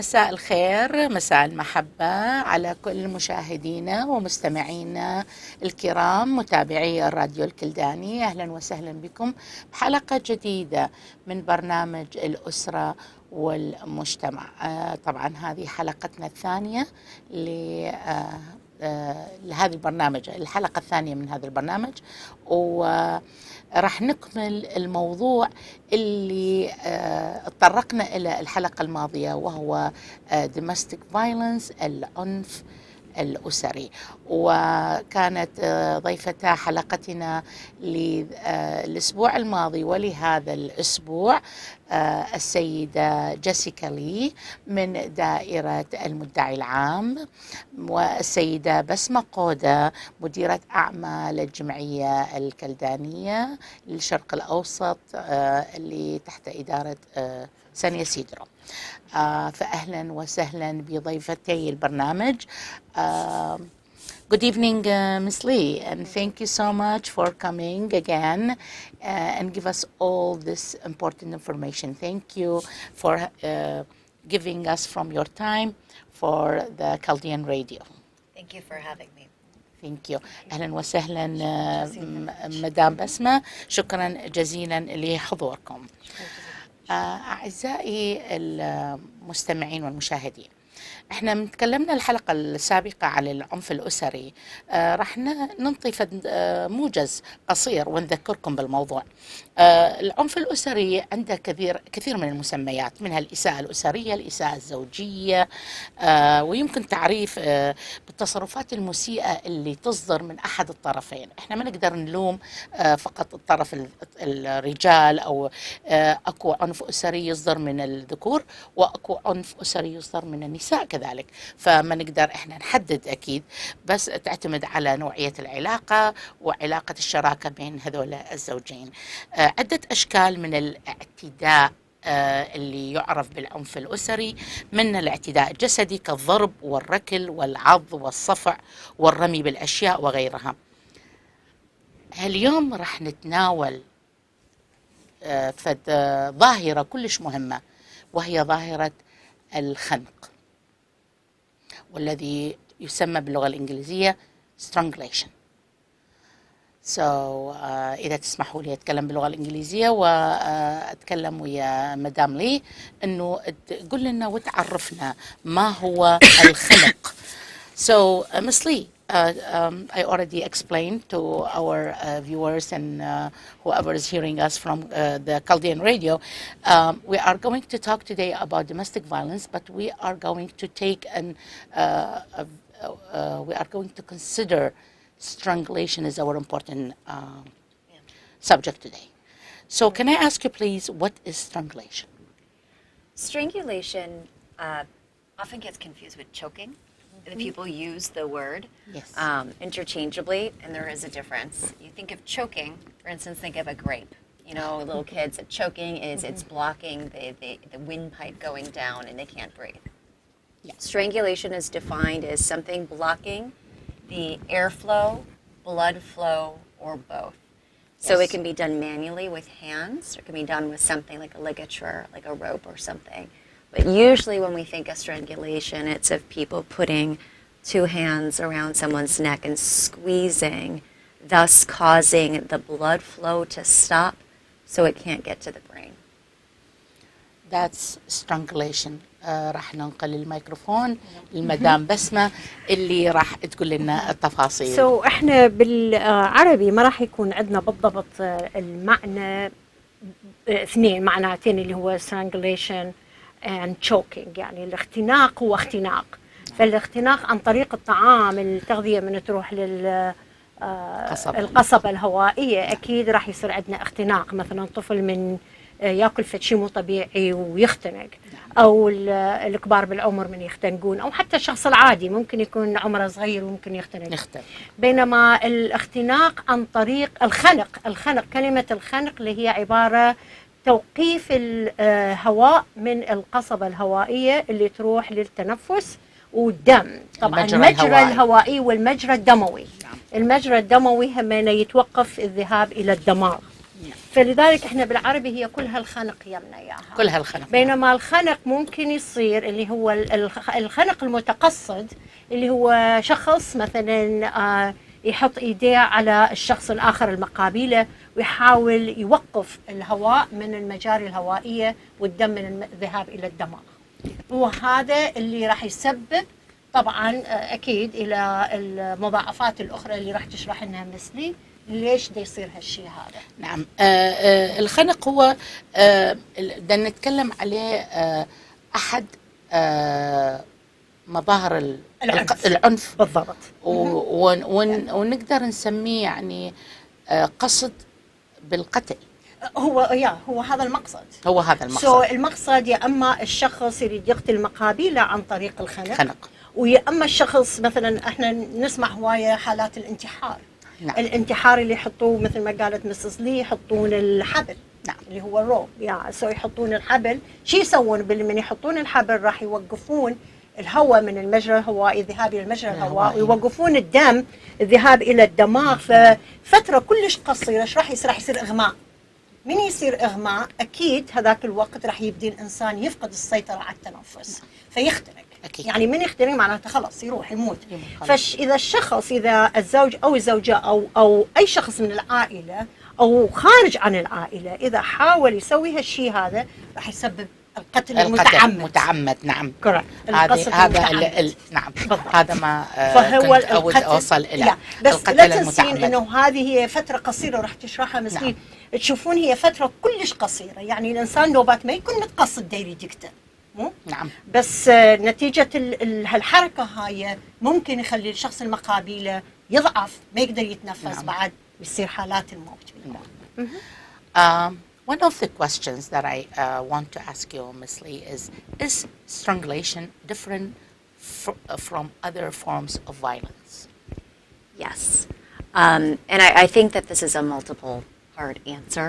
مساء الخير، مساء المحبة على كل مشاهدينا ومستمعينا الكرام، متابعي الراديو الكلداني. أهلا وسهلا بكم بحلقة جديدة من برنامج الأسرة والمجتمع. طبعا هذه حلقتنا الثانية لهذا البرنامج، الحلقة الثانية من هذا البرنامج، ورح نكمل الموضوع اللي تطرقنا إلى الحلقة الماضية، وهو domestic violence، العنف الأسري. وكانت ضيفتا حلقتنا للأسبوع الماضي ولهذا الأسبوع السيدة جيسيكا من دائرة المدعي العام، والسيدة بسمة قودا مديرة اعمال الجمعية الكلدانية للشرق الاوسط اللي تحت إدارة يسيدرو. فأهلا وسهلا بضيفتي البرنامج. Good evening, Ms. Lee, and thank you so much for coming again and give us all this important information. Thank you for giving us from your time for the Chaldean radio. Thank you for having me. Thank you. أهلا وسهلا مدام بسمة، شكرا جزيلا لحضوركم. أعزائي المستمعين والمشاهدين، احنا تكلمنا الحلقة السابقة على العنف الأسري. راح ننطي موجز قصير ونذكركم بالموضوع. العنف الأسري عنده كثير من المسميات، منها الإساءة الأسرية، الإساءة الزوجية، ويمكن تعريف بالتصرفات المسيئة اللي تصدر من أحد الطرفين. احنا ما نقدر نلوم فقط الطرف الرجال، أو أكو عنف أسري يصدر من الذكور وأكو عنف أسري يصدر من النساء كذلك، فما نقدر احنا نحدد اكيد، بس تعتمد على نوعية العلاقة وعلاقة الشراكة بين هذول الزوجين. عدة اشكال من الاعتداء اللي يعرف بالعنف الأسري، من الاعتداء الجسدي كالضرب والركل والعض والصفع والرمي بالأشياء وغيرها. اليوم راح نتناول ظاهرة كلش مهمة، وهي ظاهرة الخنق، والذي يسمى باللغة الإنجليزية strangulation. إذا تسمحوا لي أتكلم باللغة الإنجليزية وأتكلم ويا مدام لي، إنه تقول لنا وتعرفنا ما هو الخنق. Ms. Lee, I already explained to our viewers and whoever is hearing us from the Chaldean radio. We are going to talk today about domestic violence, but we are going to take we are going to consider strangulation as our important subject today. So can I ask you please, what is strangulation? Strangulation often gets confused with choking. People use the word interchangeably, and there is a difference. You think of choking, for instance, think of a grape. You know, little kids, choking is it's blocking the windpipe going down and they can't breathe. Yes. Strangulation is defined as something blocking the airflow, blood flow, or both. So it can be done manually with hands, or it can be done with something like a ligature, like a rope or something. But usually when we think of strangulation, it's of people putting two hands around someone's neck and squeezing, thus causing the blood flow to stop so it can't get to the brain. That's strangulation. راح ننقل الميكروفون للمدام بسمة اللي راح تقول لنا التفاصيل. احنا بالعربي ما راح يكون عندنا بالضبط المعنى اثنين معناتين، اللي هو strangulation and choking. يعني الاختناق هو اختناق، فالاختناق عن طريق الطعام، التغذية من تروح القصبة الهوائية، أكيد راح يصير عندنا اختناق. مثلا طفل من ياكل شيء مو طبيعي ويختنق، أو الكبار بالعمر من يختنقون، أو حتى الشخص العادي ممكن يكون عمره صغير وممكن يختنق. بينما الاختناق عن طريق الخنق، كلمة الخنق اللي هي عبارة توقيف الهواء من القصبة الهوائية اللي تروح للتنفس والدم. طبعا المجرى الهوائي والمجرى الدموي. المجرى الدموي هم يتوقف الذهاب إلى الدماغ. فلذلك احنا بالعربي هي كلها الخنق يمنا اياها، كلها الخنق. بينما الخنق ممكن يصير اللي هو الخنق المتقصد، اللي هو شخص مثلا يحط ايديه على الشخص الاخر المقابله ويحاول يوقف الهواء من المجاري الهوائيه والدم من الذهاب الى الدماغ، وهذا اللي راح يسبب طبعا اكيد الى المضاعفات الاخرى اللي راح تشرح لنا مثلي ليش دا يصير هالشيء هذا. نعم. الخنق هو بدنا نتكلم عليه احد مظاهر العنف بالضبط، ونقدر نسميه يعني قصد بالقتل. هو هذا المقصد. هو هذا المقصد. المقصد يا اما الشخص يريد يقتل مقابله عن طريق الخنق، ويا اما الشخص مثلا احنا نسمع هوايه حالات الانتحار. نعم. الانتحار اللي يحطوه مثل ما قالت مسز لي يحطون الحبل. نعم. اللي هو الروب يحطون الحبل. شو يسوون من يحطون الحبل؟ راح يوقفون الهواء من المجرى الهوائي الذهاب الى المجرى الهوائي، ويوقفون الدم الذهاب الى الدماغ. ففتره كلش قصيره ايش راح يصير؟ راح يصير اغماء. من يصير اغماء اكيد هذاك الوقت راح يبدي الانسان يفقد السيطره على التنفس فيختنق. أكيد. يعني من يختنق معناته خلاص يروح يموت. فاذا الشخص، اذا الزوج او الزوجه او اي شخص من العائله او خارج عن العائله اذا حاول يسوي هالشيء هذا راح يسبب القتل المتعمد. نعم. هذا نعم. هذا ما فهو كنت أود أوصل إلى بس لا تنسين إنه هذه هي فترة قصيرة راح تشرحها مسكين. نعم. تشوفون هي فترة كلش قصيرة، يعني الإنسان نوبات ما يكون متقصد داير يقتل. نعم. بس نتيجة هالحركة هاي ممكن يخلي الشخص المقابله يضعف، ما يقدر يتنفس. نعم. بعد يصير حالات الموت. نعم. One of the questions that I want to ask you, Ms. Lee, is strangulation different from other forms of violence? Yes. And I think that this is a multiple-part answer.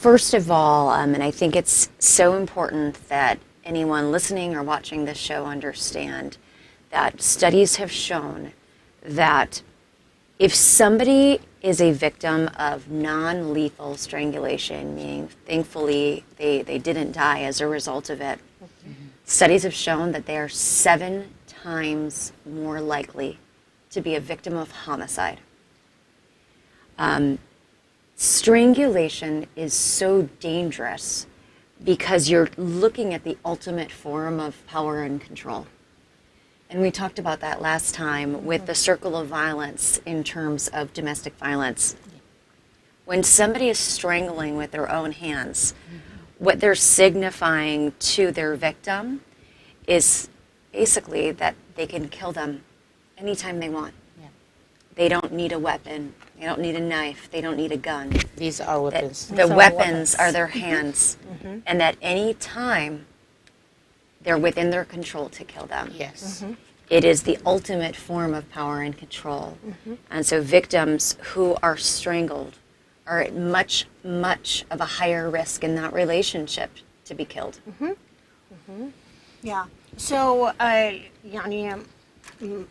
First of all, and I think it's so important that anyone listening or watching this show understand that studies have shown that if somebody is a victim of non-lethal strangulation, meaning thankfully they didn't die as a result of it, studies have shown that they are 7 times more likely to be a victim of homicide. Strangulation is so dangerous because you're looking at the ultimate form of power and control. And we talked about that last time with the circle of violence in terms of domestic violence. When somebody is strangling with their own hands, what they're signifying to their victim is basically that they can kill them anytime they want. Yeah. They don't need a weapon. They don't need a knife. They don't need a gun. These are weapons. The weapons are their hands. And at any time, they're within their control to kill them. Yes. It is the ultimate form of power and control. And so victims who are strangled are at much, much of a higher risk in that relationship to be killed. Yeah. So, يعني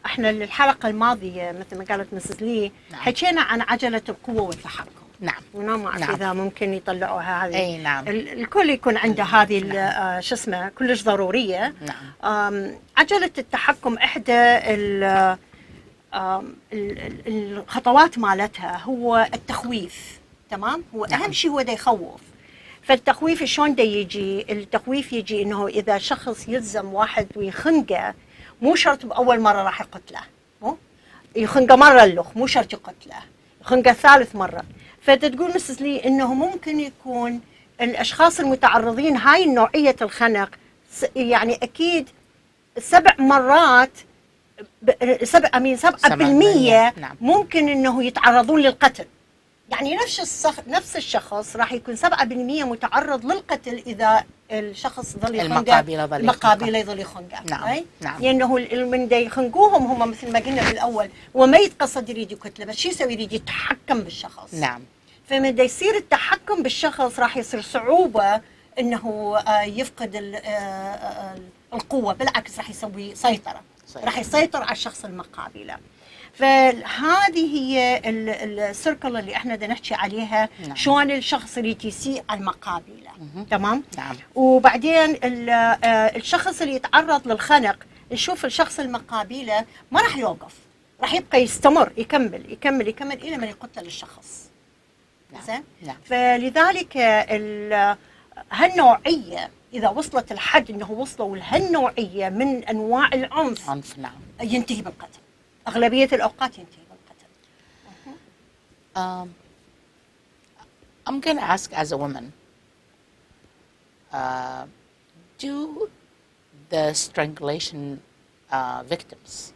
احنا الحلقة الماضية مثل ما قالت مسز لي حكينا عن عجلة القوة والتحكم. نعم. ما أعرف إذا ممكن يطلعوها هذه. أي نعم. الكل يكون عنده هذه شو اسمه كلش ضرورية. نعم. عجلة التحكم إحدى الخطوات مالتها هو التخويف. تمام. هو نعم. أهم شيء هو دا يخوف. فالتخويف شلون دا يجي؟ التخويف يجي إنه إذا شخص يلزم واحد ويخنقه مو شرط بأول مرة راح يقتله. يخنقه مرة الأخ مو شرط يقتله. يخنقه ثالث مرة. فتقول مسز لي إنه ممكن يكون الأشخاص المتعرضين هاي النوعية الخنق يعني أكيد 7 مرات 7% نعم. ممكن إنه يتعرضون للقتل. يعني نفس الشخص راح يكون 7% متعرض للقتل إذا الشخص ظل يخنقه المقابلة يظل يخنقه. نعم. نعم. لأنه من دا يخنقوهم هم مثل ما قلنا بالأول وما يتقصد يريد يقتله، بس شو يسوي؟ يريد يتحكم بالشخص. نعم. فمن دا يصير التحكم بالشخص راح يصير صعوبة إنه يفقد القوة، بالعكس راح يسوي سيطرة. راح يسيطر على الشخص المقابله. فهذه هي السيركل اللي احنا بدنا نحكي عليها. نعم. شلون الشخص اللي يسيء على المقابله. تمام. نعم. وبعدين الشخص اللي يتعرض للخنق، نشوف الشخص المقابله ما راح يوقف، راح يبقى يستمر، يكمل يكمل يكمل الى ما يقتل الشخص. نعم. زين. نعم. فلذلك هالنوعيه اذا وصلت الحد انه وصلوا لهالنوعيه من انواع العنف، نعم. ينتهي بالقتل. أغلبية الأوقات ينتهي بالقتل. I'm going to ask as a woman, do the strangulation victims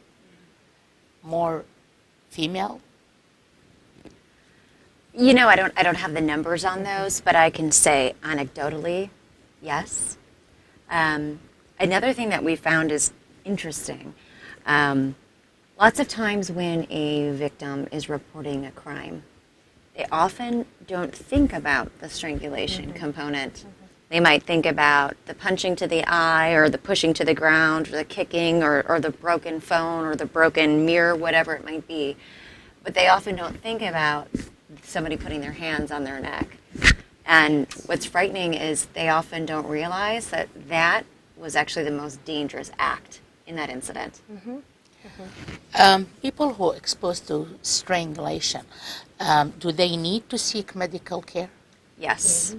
more female? You know, I don't have the numbers on those, but I can say anecdotally, yes. Another thing that we found is interesting. Lots of times when a victim is reporting a crime, they often don't think about the strangulation component. They might think about the punching to the eye or the pushing to the ground or the kicking or the broken phone or the broken mirror, whatever it might be. But they often don't think about somebody putting their hands on their neck. And what's frightening is they often don't realize that that was actually the most dangerous act in that incident. People who are exposed to strangulation, do they need to seek medical care? Yes.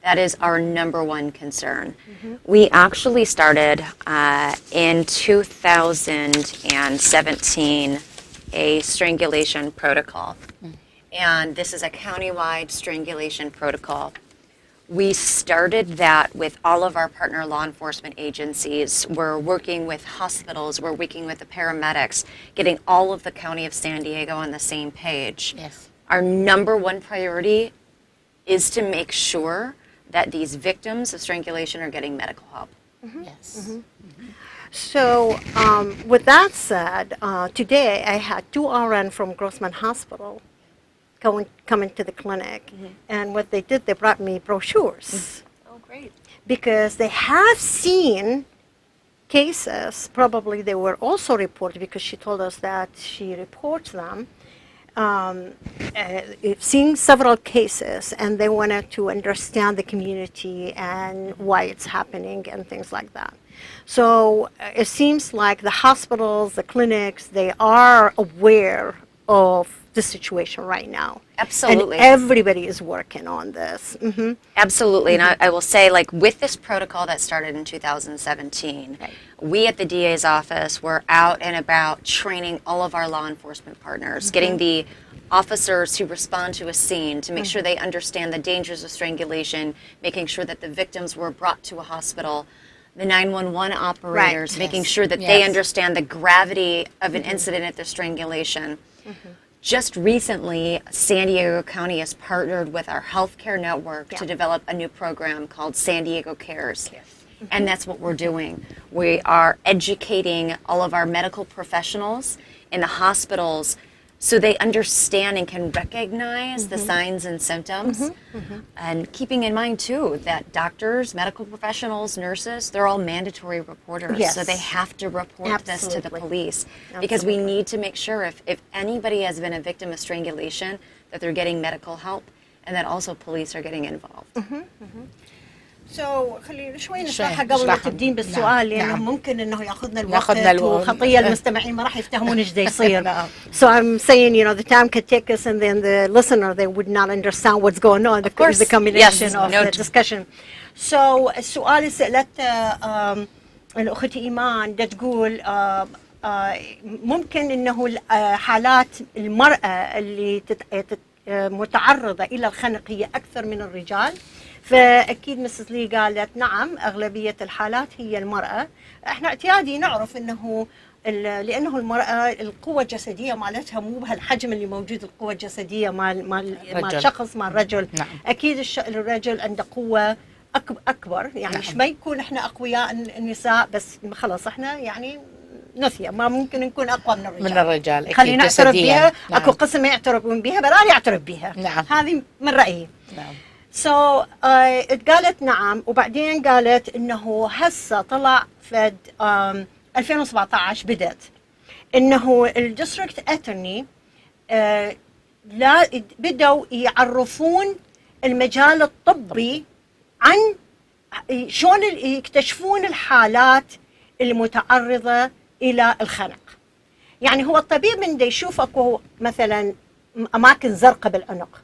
That is our number one concern. We actually started in 2017 a strangulation protocol. And this is a countywide strangulation protocol. We started that with all of our partner law enforcement agencies. We're working with hospitals, we're working with the paramedics, getting all of the County of San Diego on the same page. Yes. Our number one priority is to make sure that these victims of strangulation are getting medical help. Yes. So, with that said, today I had 2 RN from Grossman Hospital coming to the clinic, and what they did, they brought me brochures. Oh, great. Because they have seen cases, probably they were also reported, because she told us that she reports them, seeing several cases, and they wanted to understand the community and why it's happening and things like that. So it seems like the hospitals, the clinics, they are aware of the situation right now. Absolutely. And everybody is working on this. Absolutely. And I will say, like, with this protocol that started in 2017, we at the DA's office were out and about training all of our law enforcement partners, getting the officers who respond to a scene to make sure they understand the dangers of strangulation, making sure that the victims were brought to a hospital, the 911 operators, making sure that they understand the gravity of an incident at the strangulation. Just recently, San Diego County has partnered with our healthcare network to develop a new program called San Diego Cares. And that's what we're doing. We are educating all of our medical professionals in the hospitals so they understand and can recognize the signs and symptoms. And keeping in mind, too, that doctors, medical professionals, nurses, they're all mandatory reporters. So they have to report this to the police. Because we need to make sure if anybody has been a victim of strangulation, that they're getting medical help and that also police are getting involved. خلينا شوي نشرحها قبل ما تبدين بالسؤال لأنه ممكن إنه يأخذنا الوقت وخطية المستمعين ما راح يفتهمون إيش دا يصير. So I'm saying, you know, the time could take us, and then the listener, they would not understand what's going on. Of course, the combination of the discussion. So السؤال اللي سألته الأخت إيمان دا تقول ممكن إنه حالات المرأة اللي متعرضة إلى الخنق هي أكثر من الرجال. فأكيد مسز لي قالت نعم، أغلبية الحالات هي المرأة. احنا اعتيادي نعرف انه لانه المرأة القوة الجسدية مالتها مو بهالحجم اللي موجود القوة الجسدية مال شخص مال رجل. اكيد الرجل عنده قوة اكبر، يعني مش ما يكون احنا اقوياء النساء بس خلاص احنا يعني نثية، ما ممكن نكون اقوى من الرجال. خلينا نعترف بها. اكو قسم يعترفون بها بلا يعترف بها. هذه من رأيي. So قالت نعم، وبعدين قالت انه هسه طلع فد 2017 بدأت انه الديستريكت اترني لا بدأوا يعرفون المجال الطبي عن شلون يكتشفون الحالات المتعرضة إلى الخنق. يعني هو الطبيب من دا يشوف اكو مثلا اماكن زرقاء بالعنق،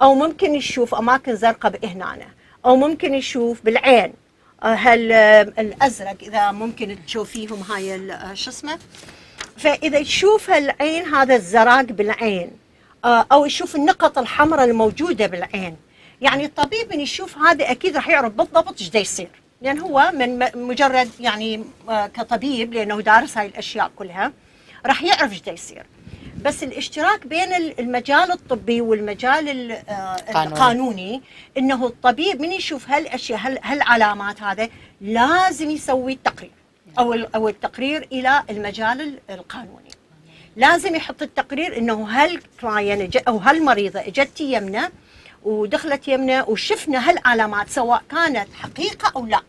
او ممكن يشوف اماكن زرقاء بهنا، او ممكن يشوف بالعين هل الازرق اذا ممكن تشوفيهم هاي شو اسمه، فاذا يشوف العين هذا الزراق بالعين، او يشوف النقط الحمراء الموجوده بالعين، يعني الطبيب من يشوف هذا اكيد راح يعرف بالضبط ايش دا يصير، لان هو من مجرد يعني كطبيب لانه دارس هاي الاشياء كلها راح يعرف ايش دا يصير. بس الاشتراك بين المجال الطبي والمجال القانوني انه الطبيب من يشوف هالاشياء هالعلامات هذا لازم يسوي التقرير او التقرير الى المجال القانوني. لازم يحط التقرير انه هالكلاين او هالمريضه اجت يمنا ودخلت يمنا وشفنا هالعلامات سواء كانت حقيقه او لا،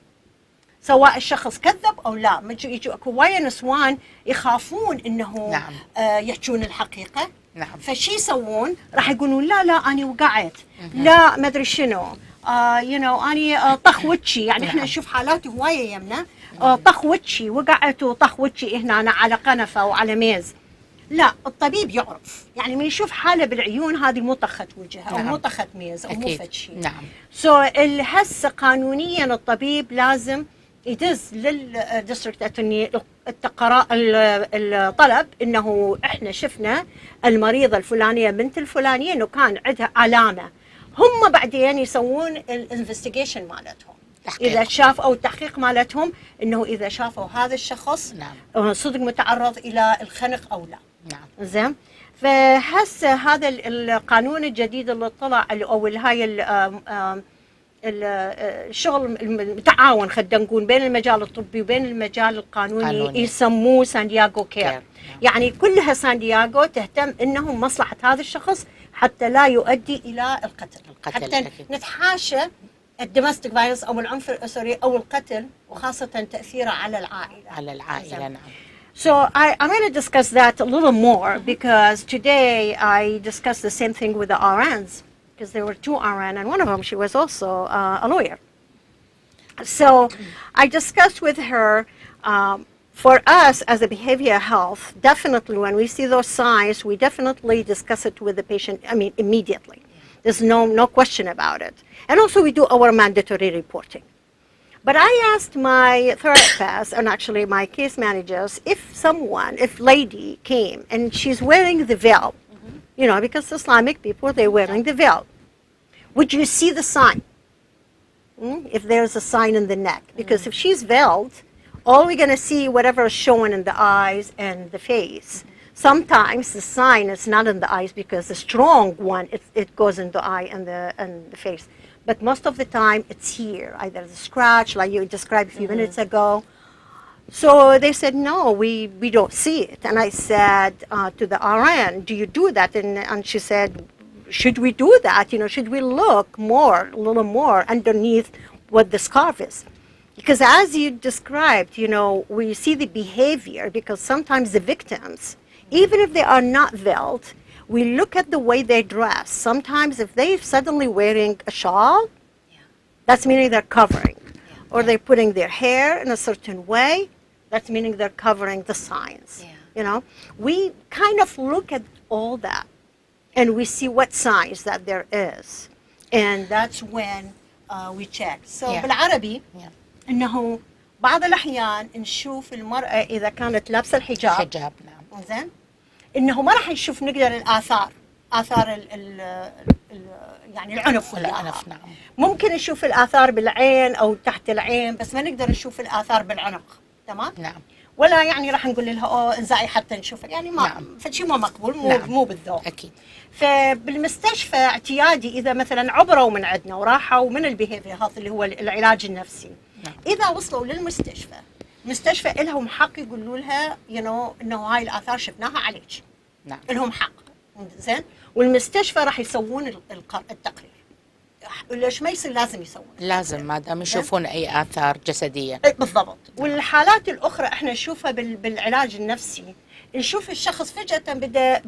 سواء الشخص كذب او لا. يجوا اكو وايد نسوان يخافون انه نعم. يحجون الحقيقه. نعم. فشي يسوون؟ راح يقولون لا انا وقعت، لا ما ادري شنو، اني طخ وجهي، يعني احنا نشوف حالات هوايه يمنا طخ وجهي، وقعت وطخ وجهي هنا على قنفه وعلى ميز. لا، الطبيب يعرف، يعني من يشوف حاله بالعيون هذه مو طخت وجه او مو طخت ميز او مو فد شيء. نعم. هسه قانونيا الطبيب لازم يدز للديستريكت اتورني الطلب انه احنا شفنا المريضه الفلانيه بنت الفلانيه انه كان عندها علامه. هم بعدين يسوون الانفستيجيشن مالتهم، اذا شاف او التحقيق مالتهم انه اذا شافوا هذا الشخص نعم. صدق متعرض الى الخنق او لا. نعم. زين. فهسه هذا القانون الجديد اللي طلع او هاي الشغل التعاون خلينا نقول بين المجال الطبي وبين المجال القانوني يسموه سان دييغو كير. يعني كلها سان دييغو تهتم انه مصلحه هذا الشخص حتى لا يؤدي الى القتل حتى أكيد. نتحاشى الدومستيك فايلنس او العنف الاسري او القتل، وخاصه تاثيره على العائله. نعم. So I'm going to discuss that a little more because today I discussed the same thing with the RNs, because there were 2 RN and one of them she was also a lawyer. So I discussed with her, for us as a behavioral health, definitely when we see those signs, we definitely discuss it with the patient, immediately. There's no question about it. And also we do our mandatory reporting. But I asked my therapist and actually my case managers if lady came and she's wearing the veil, because Islamic people, they're wearing the veil. Would you see the sign? If there's a sign in the neck. Because if she's veiled, all we're going to see whatever is showing in the eyes and the face. Sometimes the sign is not in the eyes because the strong one, it goes in the eye and the face. But most of the time it's here, either the scratch like you described a few minutes ago. So they said, no, we don't see it. And I said to the RN, do you do that? And she said, should we do that? Should we look a little more underneath what the scarf is? Because as you described, we see the behavior, because sometimes the victims, even if they are not veiled, we look at the way they dress. Sometimes if they're suddenly wearing a shawl, that's meaning they're covering. Or they're putting their hair in a certain way, that's meaning they're covering the signs. We kind of look at all that and we see what signs that there is. And that's when we check. So بالعربي إنه بعض الأحيان نشوف المرأة إذا كانت لابسة الحجاب. نعم. زين. إنه ما راح نشوف نقدر آثار يعني العنف. نعم. ممكن نشوف الآثار بالعين أو تحت العين، بس ما نقدر نشوف الآثار بالعنق. تمام؟ نعم. ولا يعني راح نقول لها انزعي حتى نشوف، يعني ما نعم. فشي ما مقبول، مو بالذوق. أكيد. فبالمستشفى اعتيادي إذا مثلا عبروا من عندنا وراحوا من البيهيفير هيلث اللي هو العلاج النفسي، نعم. إذا وصلوا للمستشفى، المستشفى لهم حق يقولوا لها إنه هاي الآثار شفناها عليك. نعم. لهم حق. زين. والمستشفى راح يسوون التقرير. ليش ما يصير لازم يسوون. لازم ما دام يشوفون اي اثار جسديه. بالضبط. والحالات الاخرى احنا نشوفها بالعلاج النفسي، نشوف الشخص فجاه بدا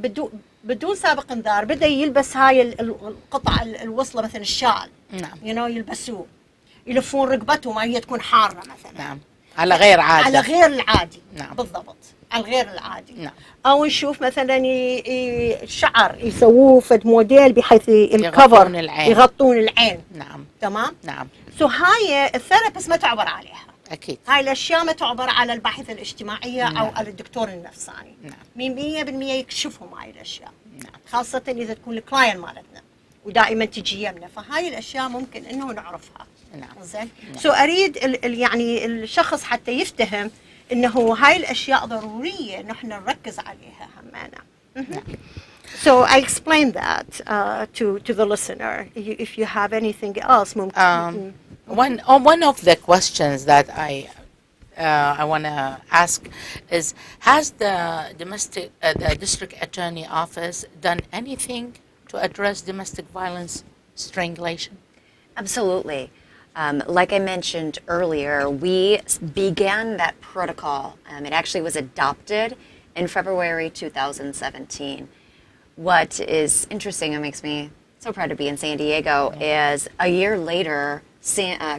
بدون سابق انذار بدا يلبس هاي القطع الوصله مثلا الشال. نعم. يلبسوه، يلفون رقبته ما هي تكون حاره مثلا. نعم. على غير عادة. على غير العادي. نعم. بالضبط، على غير العادي. نعم. او نشوف مثلا الشعر يسووه فد موديل بحيث الكفر يغطون العين. نعم. تمام. نعم. هاي الثيرابيست ما تعبر عليها. اكيد. هاي الاشياء ما تعبر على الباحثه الاجتماعيه. نعم. او على الدكتور النفساني. نعم. 100% يكشفهم هاي الاشياء. نعم. خاصه اذا تكون الكلاين مالتنا ودائما تجي يمنا، فهاي الاشياء ممكن انه نعرفها. نعم. زين. اريد يعني الشخص حتى يفتهم انه هاي الاشياء ضروريه نحن نركز عليها همنا. So I explained that to the listener. If you have anything else, ممكن. One of the questions that I want to ask is, has the district attorney office done anything to address domestic violence strangulation? Absolutely. Like I mentioned earlier, we began that protocol. It actually was adopted in February 2017. What is interesting and makes me so proud to be in San Diego is a year later,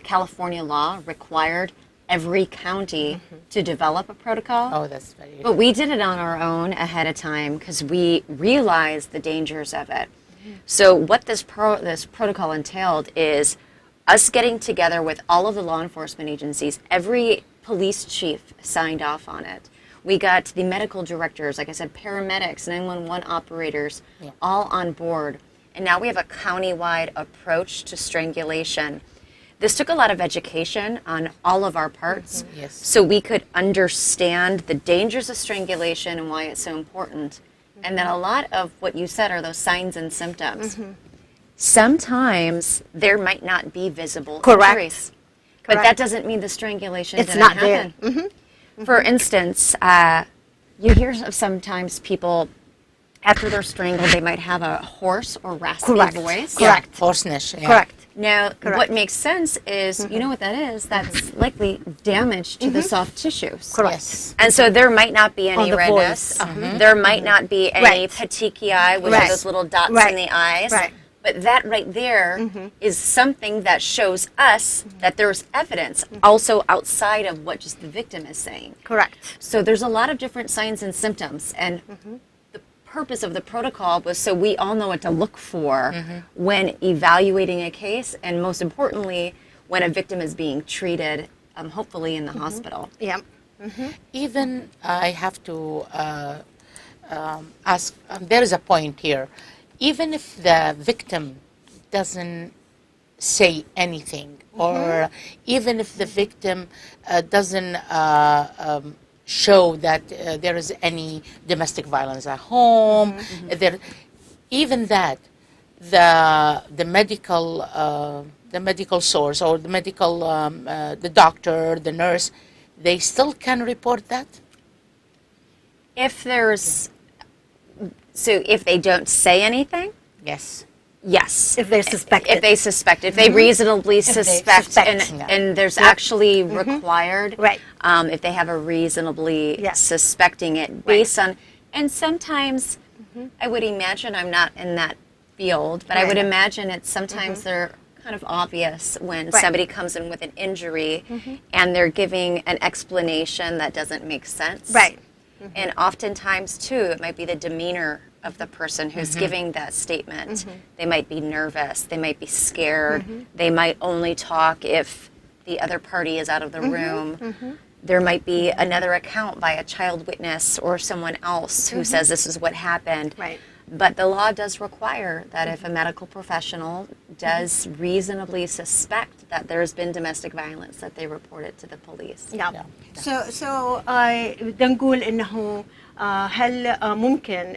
California law required every county to develop a protocol. Oh, that's very good. But we did it on our own ahead of time because we realized the dangers of it. So what this protocol entailed is us getting together with all of the law enforcement agencies. Every police chief signed off on it. We got the medical directors, like I said, paramedics, 911 operators, all on board. And now we have a county-wide approach to strangulation. This took a lot of education on all of our parts, so we could understand the dangers of strangulation and why it's so important. And then a lot of what you said are those signs and symptoms. Sometimes there might not be visible injuries, but that doesn't mean the strangulation didn't happen. For instance, you hear of sometimes people, after they're strangled, they might have a hoarse or raspy voice. Correct. Hoarseness. Yeah. Correct. Now, what makes sense is, you know what that is? That's likely damage to the soft tissues. Correct. Yes. And so there might not be any redness. There might not be any petechiae, which are those little dots in the eyes. Right. But that right there is something that shows us that there's evidence also outside of what just the victim is saying. Correct. So there's a lot of different signs and symptoms. And the purpose of the protocol was so we all know what to look for when evaluating a case, and most importantly, when a victim is being treated, hopefully in the hospital. Yeah. Even I have to ask, there is a point here. Even if the victim doesn't say anything, or even if the victim doesn't show that there is any domestic violence at home, even that, the medical source or the doctor, the nurse, they still can report that? If there's So if they don't say anything? Yes. Yes. If they suspect If they suspect, if they reasonably suspect, and there's actually required, if they have a reasonably suspecting it based on, and sometimes I would imagine, I'm not in that field, but I would imagine it's sometimes they're kind of obvious when somebody comes in with an injury and they're giving an explanation that doesn't make sense. Right. And oftentimes, too, it might be the demeanor of the person who's giving that statement. They might be nervous. They might be scared. They might only talk if the other party is out of the room. There might be another account by a child witness or someone else who says this is what happened. Right. But the law does require that if a medical professional does reasonably suspect that there's been domestic violence, that they report it to the police. So بدنا نقول إنه هل ممكن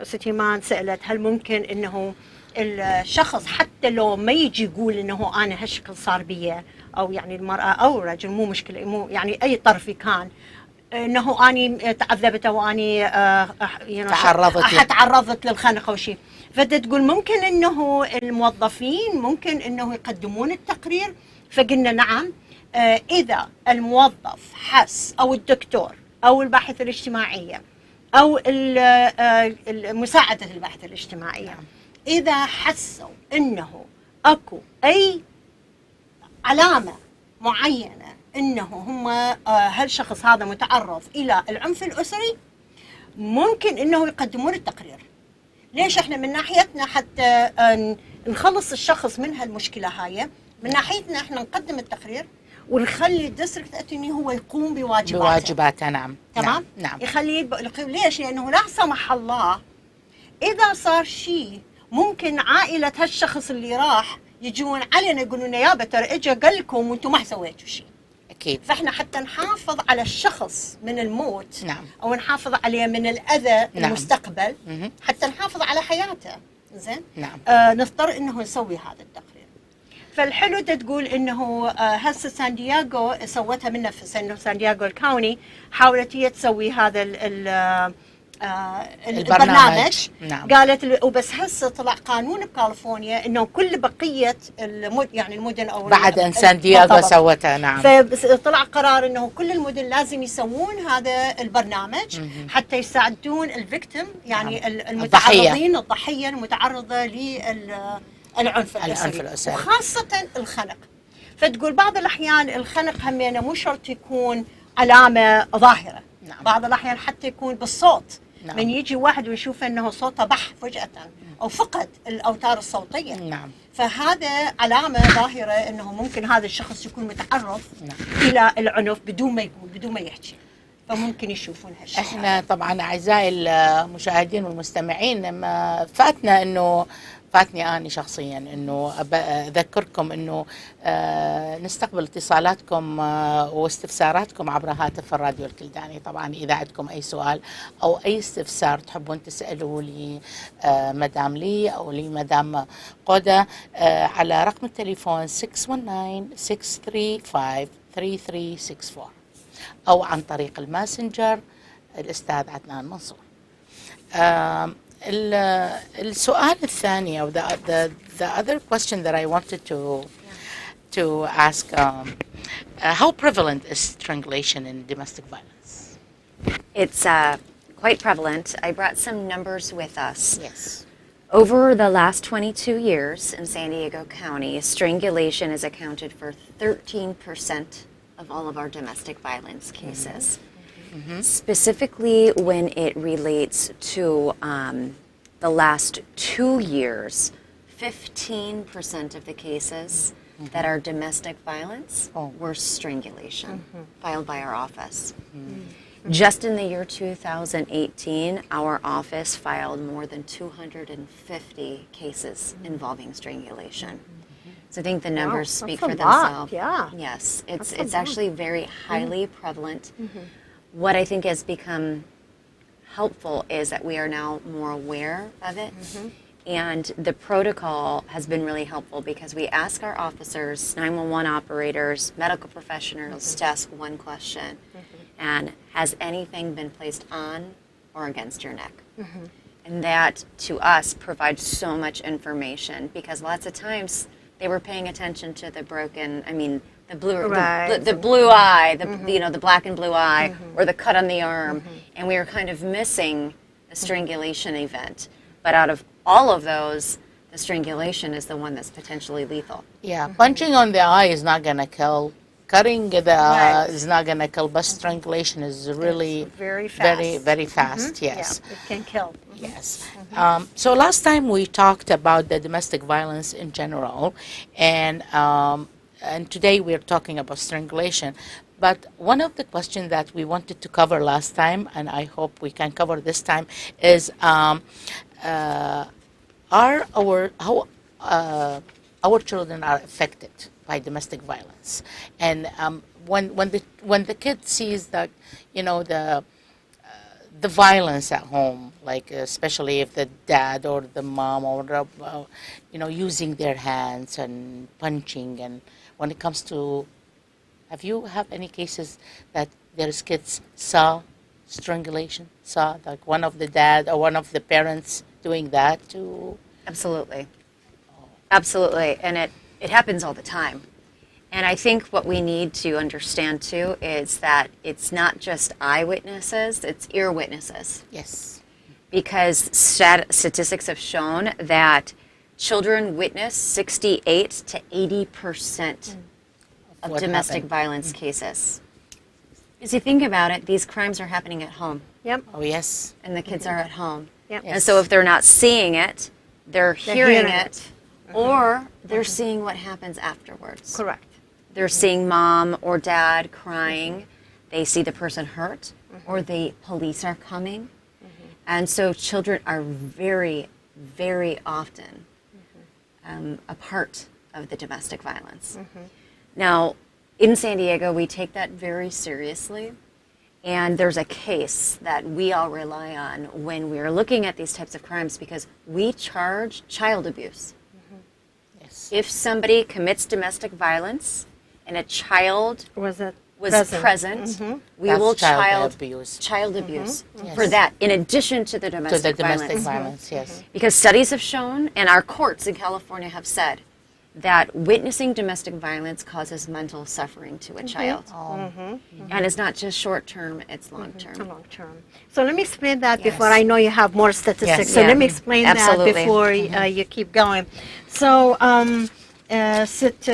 ست إيمان سألت هل ممكن إنه الشخص حتى لو ما يجي يقول إنه أنا هالشكل صار بي، أو يعني المرأة أو الرجل، مو مشكلة، مو يعني أي طرف كان، انه اني تعذبت او اني تعرضت للخنق او شيء. فتقول ممكن انه الموظفين ممكن انه يقدمون التقرير، فقلنا نعم. اذا الموظف حس او الدكتور او الباحثة الاجتماعية او مساعدة الباحثة الاجتماعية، اذا حسوا انه اكو اي علامة معينة انه هم هالشخص هذا متعرض الى العنف الاسري، ممكن انه يقدمون التقرير. ليش؟ احنا من ناحيتنا حتى نخلص الشخص من هالمشكله هاي، من ناحيتنا احنا نقدم التقرير ونخلي الديستريكت اتني هو يقوم بواجباته. نعم تمام. نعم. يخليه ليش؟ لانه لا سمح الله اذا صار شيء ممكن عائله هالشخص اللي راح يجون علينا يقولون لنا يابا ترى اجى قال لكم وانتم ما سويتوا شيء. اكيد. فاحنا حتى نحافظ على الشخص من الموت، نعم، او نحافظ عليه من الاذى، نعم، المستقبل، حتى نحافظ على حياته. زين. نعم. نضطر انه نسوي هذا التقرير. فالحلو تقول انه هسه سان دييغو سوتها منها في سان دييغو الكاوني، حاولت هي تسوي هذا البرنامج. نعم. قالت وبس هسه طلع قانون بكاليفورنيا انه كل بقيه يعني المدن او بعد ان سان دييغو سوتها. نعم. فطلع قرار انه كل المدن لازم يسوون هذا البرنامج حتى يساعدون الفيكتيم، يعني نعم، المتعرضين، الضحيه المتعرضه للعنف الاسري، وخاصه الخنق. فتقول بعض الاحيان الخنق همينه مو شرط يكون علامه ظاهره. نعم. بعض الاحيان حتى يكون بالصوت. نعم. من يجي واحد ويشوف انه صوته بح فجأة او فقد الاوتار الصوتية. نعم. فهذا علامة ظاهرة انه ممكن هذا الشخص يكون متعرض نعم. الى العنف بدون ما يقول، بدون ما يحكي، فممكن يشوفون هالشيء. احنا طبعا اعزائي المشاهدين والمستمعين ما فاتني أنا شخصيا أنه أذكركم أنه نستقبل اتصالاتكم واستفساراتكم عبر هاتف الراديو الكلداني. طبعا إذا عندكم أي سؤال أو أي استفسار تحبون تسألوا لي مدام لي أو لي مدام قودا على رقم التليفون 619-635-3364 أو عن طريق الماسنجر الأستاذ عدنان منصور. السؤال الثاني أو the other question that I wanted to ask, how prevalent is strangulation in domestic violence? It's quite prevalent. I brought some numbers with us. Yes. Over the last 22 years in San Diego County, strangulation is accounted for 13% of all of our domestic violence cases. Specifically when it relates to the last 2 years, 15% of the cases that are domestic violence were strangulation filed by our office. Just in the year 2018, our office filed more than 250 cases involving strangulation. So I think the numbers speak for themselves. Yeah. Yes, it's actually very highly prevalent. What I think has become helpful is that we are now more aware of it. And the protocol has been really helpful because we ask our officers, 911 operators, medical professionals to ask one question. And has anything been placed on or against your neck? And that, to us, provides so much information because lots of times they were paying attention to the broken, the blue eye, the black and blue eye, or the cut on the arm, and we were kind of missing the strangulation event. But out of all of those, the strangulation is the one that's potentially lethal. Yeah, punching on the eye is not going to kill. Cutting the is not going to kill, but strangulation is really very fast. Very fast. Yes, yeah, it can kill. Yes. So last time we talked about the domestic violence in general, and today we're talking about strangulation. But one of the questions that we wanted to cover last time, and I hope we can cover this time, is how our children are affected by domestic violence, and when the kid sees that, the violence at home, like especially if the dad or the mom or using their hands and punching, and when it comes to, have any cases that there's kids saw strangulation, saw like one of the dad or one of the parents doing that to... Absolutely. Absolutely. And it happens all the time. And I think what we need to understand too is that it's not just eyewitnesses, it's ear witnesses. Yes. Because statistics have shown that children witness 68 to 80% of domestic violence cases. Because you think about it, these crimes are happening at home. Yep. Oh, yes. And the kids are at home. Yep. And so if they're not seeing it, they're hearing it, or they're seeing what happens afterwards. Correct. They're seeing mom or dad crying. They see the person hurt, or the police are coming. And so children are very, very often a part of the domestic violence. Now, in San Diego, we take that very seriously. And there's a case that we all rely on when we are looking at these types of crimes, because we charge child abuse. Yes. If somebody commits domestic violence and a child was present, we That's will child abuse. child abuse Yes. for that, in addition to the domestic violence, yes. Because studies have shown, and our courts in California have said, that witnessing domestic violence causes mental suffering to a child. And it's not just short term, it's long term. Long term. So let me explain that before. I know you have more statistics. Yes. So Yeah. let me explain Absolutely. that before you keep going. So ست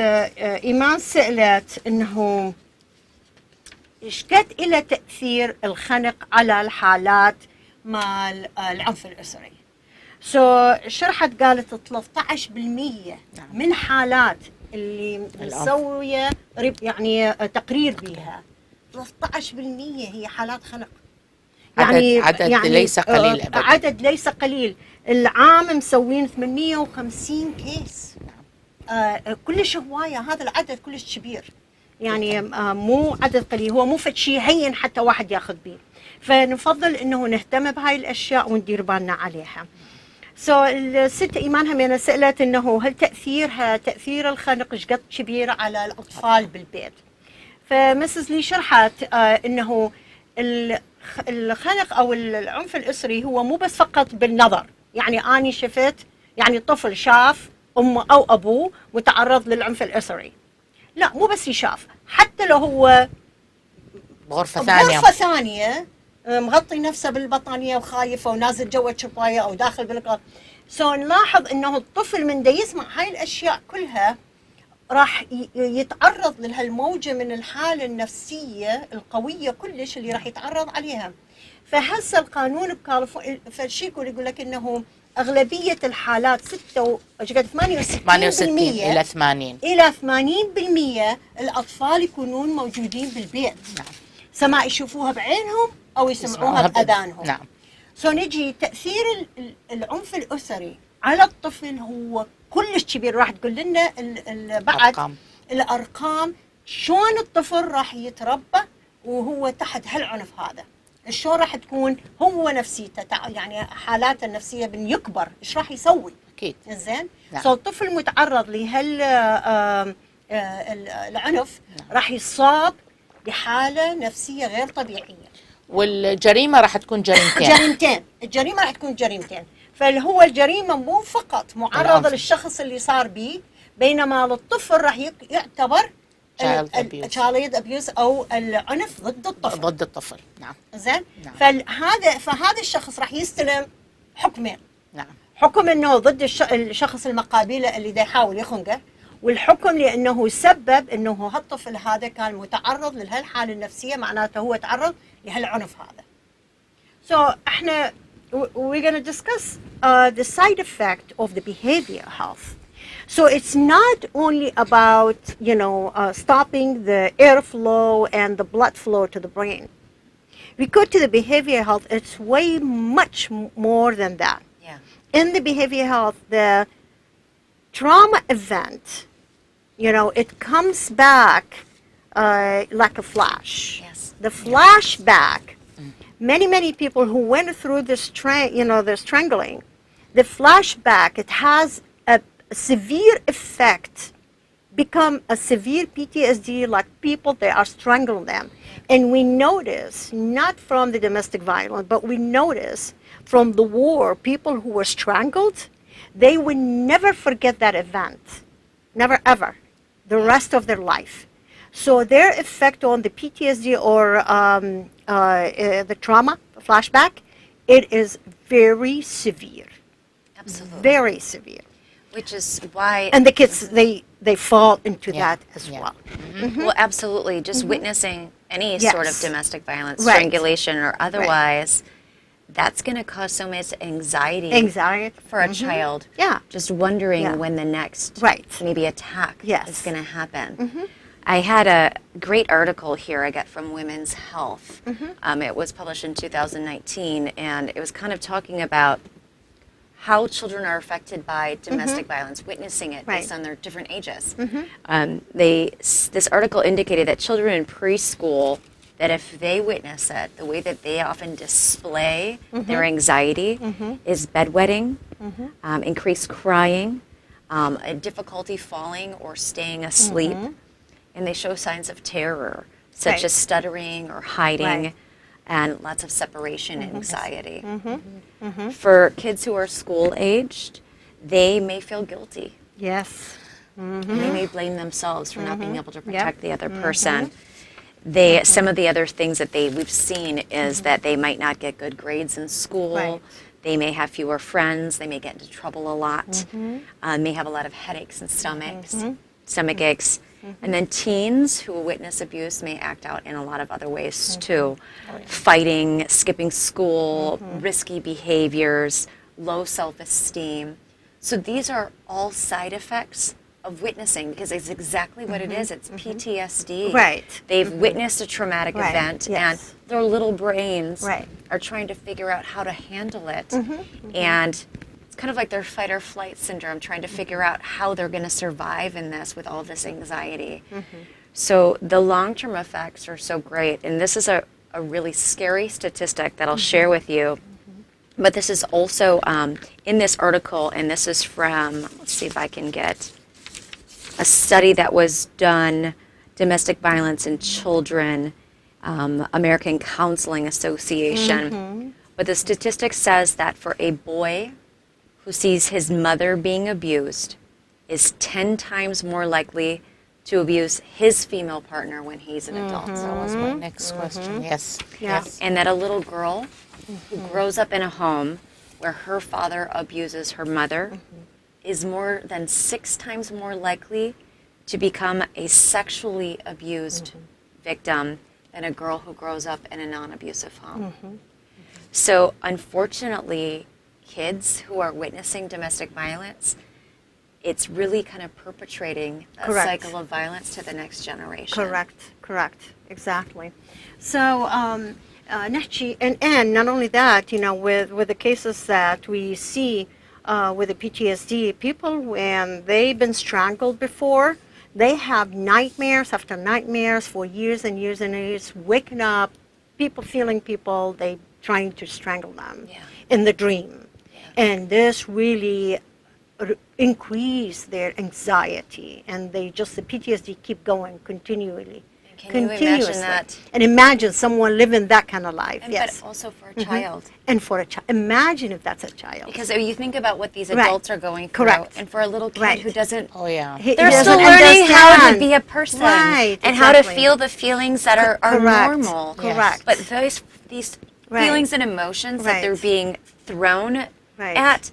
ايمان سألت انه ايش قد إلى تأثير الخنق على الحالات مال العنف الأسري. شرحت قالت 13% من حالات اللي مسوية يعني تقرير بيها 13% هي حالات خنق. عدد ليس قليل أبدا. عدد ليس قليل. العام مسوين 850 كيس. كلش هواية، هذا العدد كلش كبير. يعني مو عدد قليل، هو مو فد شيء هين حتى واحد ياخذ بيه. فنفضل انه نهتم بهاي الاشياء وندير بالنا عليها. الست ايمان همينه سالت انه هل تاثير الخنق ايش قد كبير على الاطفال بالبيت. فمسز لي شرحت انه الخنق او العنف الاسري هو مو بس فقط بالنظر، يعني اني شفت، يعني الطفل شاف امه او ابوه متعرض للعنف الاسري، لا مو بس يشاف، حتى لو هو بغرفة ثانية مغطي نفسه بالبطانية وخايفة ونازل جوا الشباية أو داخل بالقط. نلاحظ إنه الطفل من دا يسمع هاي الأشياء كلها راح يتعرض لهالموجة من الحالة النفسية القوية كلش اللي راح يتعرض عليها. فهسه القانون بكاليفورنيا فالشي يقول لك إنه أغلبية الحالات 68 إلى 80% الأطفال يكونون موجودين بالبيت. نعم. سواء يشوفوها بعينهم أو يسمعوها بأذانهم. نعم. نجي تأثير العنف الأسري على الطفل هو كلش كبير. راح تقول لنا بعد الأرقام شلون الطفل راح يتربى وهو تحت هالعنف هذا، شلون راح تكون هو نفسيته، يعني حالاته النفسية من يكبر ايش راح يسوي. أكيد. زين. نعم. الطفل متعرض لهال العنف راح يصاب بحالة نفسية غير طبيعية. والجريمة راح تكون جريمتين. الجريمة راح تكون جريمتين. فهو الجريمة مو فقط معرضة للشخص اللي صار به، بينما للطفل راح يعتبر child abuse أو العنف ضد الطفل. نعم. زين. نعم. فهذا الشخص راح يستلم حكمين. نعم. حكم انه ضد الشخص المقابله اللي دا يحاول يخنقه، والحكم لانه سبب انه هالطفل هذا كان متعرض لهالحاله النفسيه، معناته هو تعرض لهالعنف هذا. احنا we're going to discuss the side effect of the behavior health. So it's not only about stopping the airflow and the blood flow to the brain. We go to the behavior health, it's way much more than that. In the behavior health, the trauma event, it comes back like a flash. Yes. The flashback, many people who went through the strangling, the flashback, it has a severe effect become a severe PTSD, like people, they are strangling them. And we notice, not from the domestic violence, but we notice from the war, people who were strangled, they will never forget that event. Never, ever. The rest of their life. So their effect on the PTSD or the trauma, flashback, it is very severe. Absolutely. Very severe. Which is why... And the kids, they fall into that as well. Well, absolutely. Just witnessing any sort of domestic violence, Right. strangulation or otherwise, that's going to cause so much anxiety for a child. Yeah. Just wondering when the next maybe attack is going to happen. I had a great article here I got from Women's Health. It was published in 2019, and it was kind of talking about how children are affected by domestic violence, witnessing it based on their different ages. This article indicated that children in preschool, that if they witness it, the way that they often display their anxiety is bedwetting, increased crying, a difficulty falling or staying asleep, and they show signs of terror, such as stuttering or hiding, and lots of separation anxiety. For kids who are school-aged, they may feel guilty. Yes. And they may blame themselves for not being able to protect the other person. Some of the other things that we've seen is that they might not get good grades in school. They may have fewer friends. They may get into trouble a lot. May have a lot of headaches and stomach aches. And then teens who witness abuse may act out in a lot of other ways too. Fighting, skipping school, risky behaviors, low self-esteem. So these are all side effects of witnessing, because it's exactly what it is. It's PTSD. Right. They've witnessed a traumatic event, and their little brains are trying to figure out how to handle it. And kind of like their fight or flight syndrome, trying to figure out how they're going to survive in this with all this anxiety. So the long-term effects are so great. And this is a really scary statistic that I'll share with you. But this is also in this article, and this is from, let's see if I can get a study that was done, Domestic Violence in Children, American Counseling Association. But the statistic says that for a boy who sees his mother being abused is 10 times more likely to abuse his female partner when he's an adult. That was my next question. Yes. And that a little girl who grows up in a home where her father abuses her mother is more than 6 times more likely to become a sexually abused victim than a girl who grows up in a non-abusive home. So unfortunately, kids who are witnessing domestic violence, it's really kind of perpetrating a cycle of violence to the next generation. Correct, exactly. So نحكي, and not only that, you know, with the cases that we see with the PTSD, people, when they've been strangled before, they have nightmares after nightmares for years and years and years, waking up, people feeling people, they trying to strangle them in the dream. And this really increase their anxiety, and the PTSD keep going continually. Can you imagine that? And imagine someone living that kind of life. And but also for a child. And for a child. Imagine if that's a child. Because you think about what these adults are going through. And for a little kid who doesn't... They're still learning how to be a person. And how to feel the feelings that are normal. But these feelings and emotions that they're being thrown at,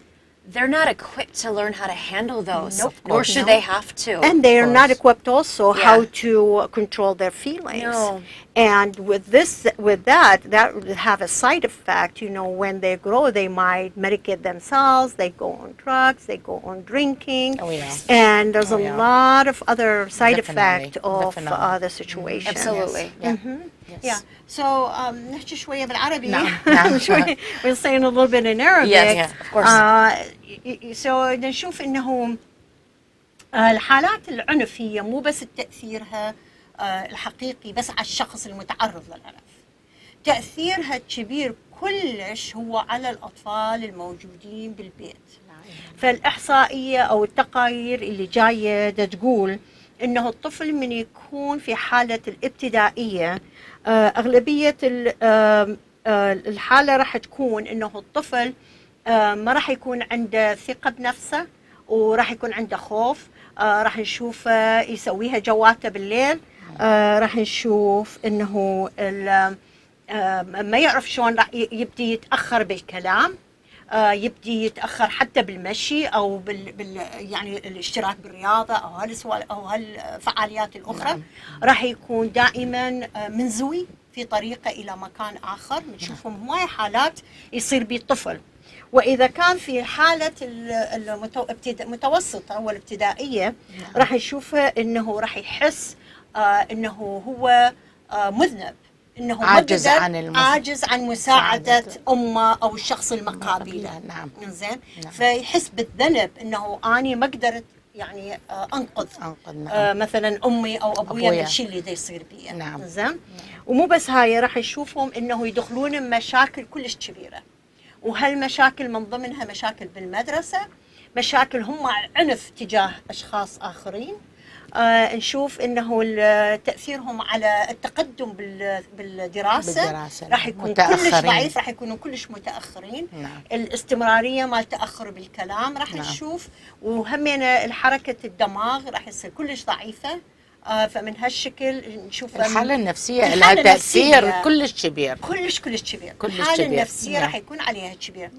they're not equipped to learn how to handle those, nor should they have to. And they are not equipped also how to control their feelings. And with that would have a side effect. You know, when they grow, they might medicate themselves. They go on drugs. They go on drinking. And there's a lot of other side effect of the situation. Absolutely. So نحكي شوية بالعربي. We're saying a little bit in Arabic. Yes, of course. So نشوف إنه الحالات العنف هي مو بس تأثيرها الحقيقي بس على الشخص المتعرض للعنف. تأثيرها الكبير كلش هو على الأطفال الموجودين بالبيت. فالإحصائية أو التقارير اللي جاية تقول انه الطفل من يكون في حالة الابتدائية اغلبية الحالة راح تكون انه الطفل ما راح يكون عنده ثقة بنفسه، وراح يكون عنده خوف. راح نشوف يسويها جواته بالليل. راح نشوف انه ما يعرف شلون راح يبدي يتاخر بالكلام، يبدي يتاخر حتى بالمشي او يعني الاشتراك بالرياضه او هالفعاليات الاخرى. نعم. راح يكون دائما منزوي في طريقه الى مكان اخر. بنشوفهم هواي حالات يصير بالطفل. واذا كان في حاله المتوسطه والابتدائيه راح نشوفه انه راح يحس انه هو مذنب، انه عاجز عن مساعده امه او الشخص المقابله. نعم. زين. فيحس بالذنب انه اني ما قدرت يعني انقذ مثلا امي او ابويا من الشيء اللي دا يصير بيه. نعم. زين. ومو بس هاي، راح نشوفهم انه يدخلون بمشاكل كلش كبيره، وهالمشاكل من ضمنها مشاكل بالمدرسه، مشاكل هم عنف تجاه اشخاص اخرين. نشوف انه تاثيرهم على التقدم بالدراسه راح يكون كلش ضعيف، راح يكونوا كلش متاخرين. نعم. الاستمراريه مال تاخر بالكلام راح نشوف، وهمنا الحركه الدماغ راح يصير كلش ضعيفه. فمن هالشكل نشوف الحالة النفسية لها تأثير كلش كبير، كلش كبير. الحالة النفسية راح يكون عليها كبير.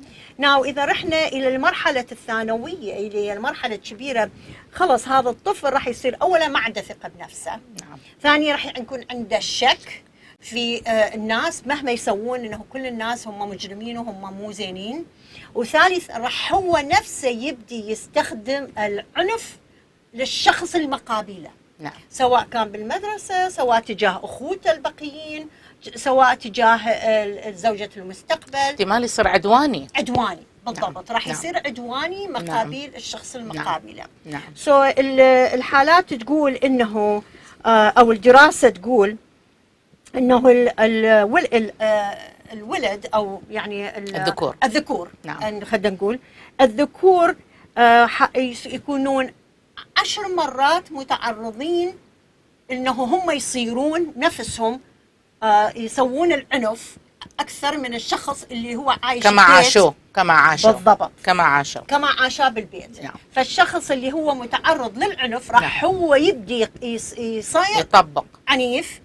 إذا رحنا إلى المرحلة الثانوية اللي هي المرحلة الكبيرة، خلص هذا الطفل راح يصير أولا ما عنده ثقة بنفسه. نعم. ثانيا راح يكون عنده شك في الناس مهما يسوون، إنه كل الناس هم مجرمين وهم مو زينين. وثالث راح هو نفسه يبدي يستخدم العنف للشخص المقابله. نعم. سواء كان بالمدرسة، سواء تجاه أخوته البقيين، سواء تجاه زوجة المستقبل. احتمال يصير عدواني بالضبط. راح يصير عدواني مقابل الشخص المقابله. نعم. الحالات تقول انه او الدراسة تقول انه الولد او يعني الذكور نعم. خلينا نقول الذكور يكونون 10 مرات متعرضين انه هم يصيرون نفسهم يسوون العنف اكثر من الشخص اللي هو عايش كما عاشوا بالضبط كما عاشوا بالبيت. نعم. فالشخص اللي هو متعرض للعنف راح هو يبدي يصير يطبق عنيف.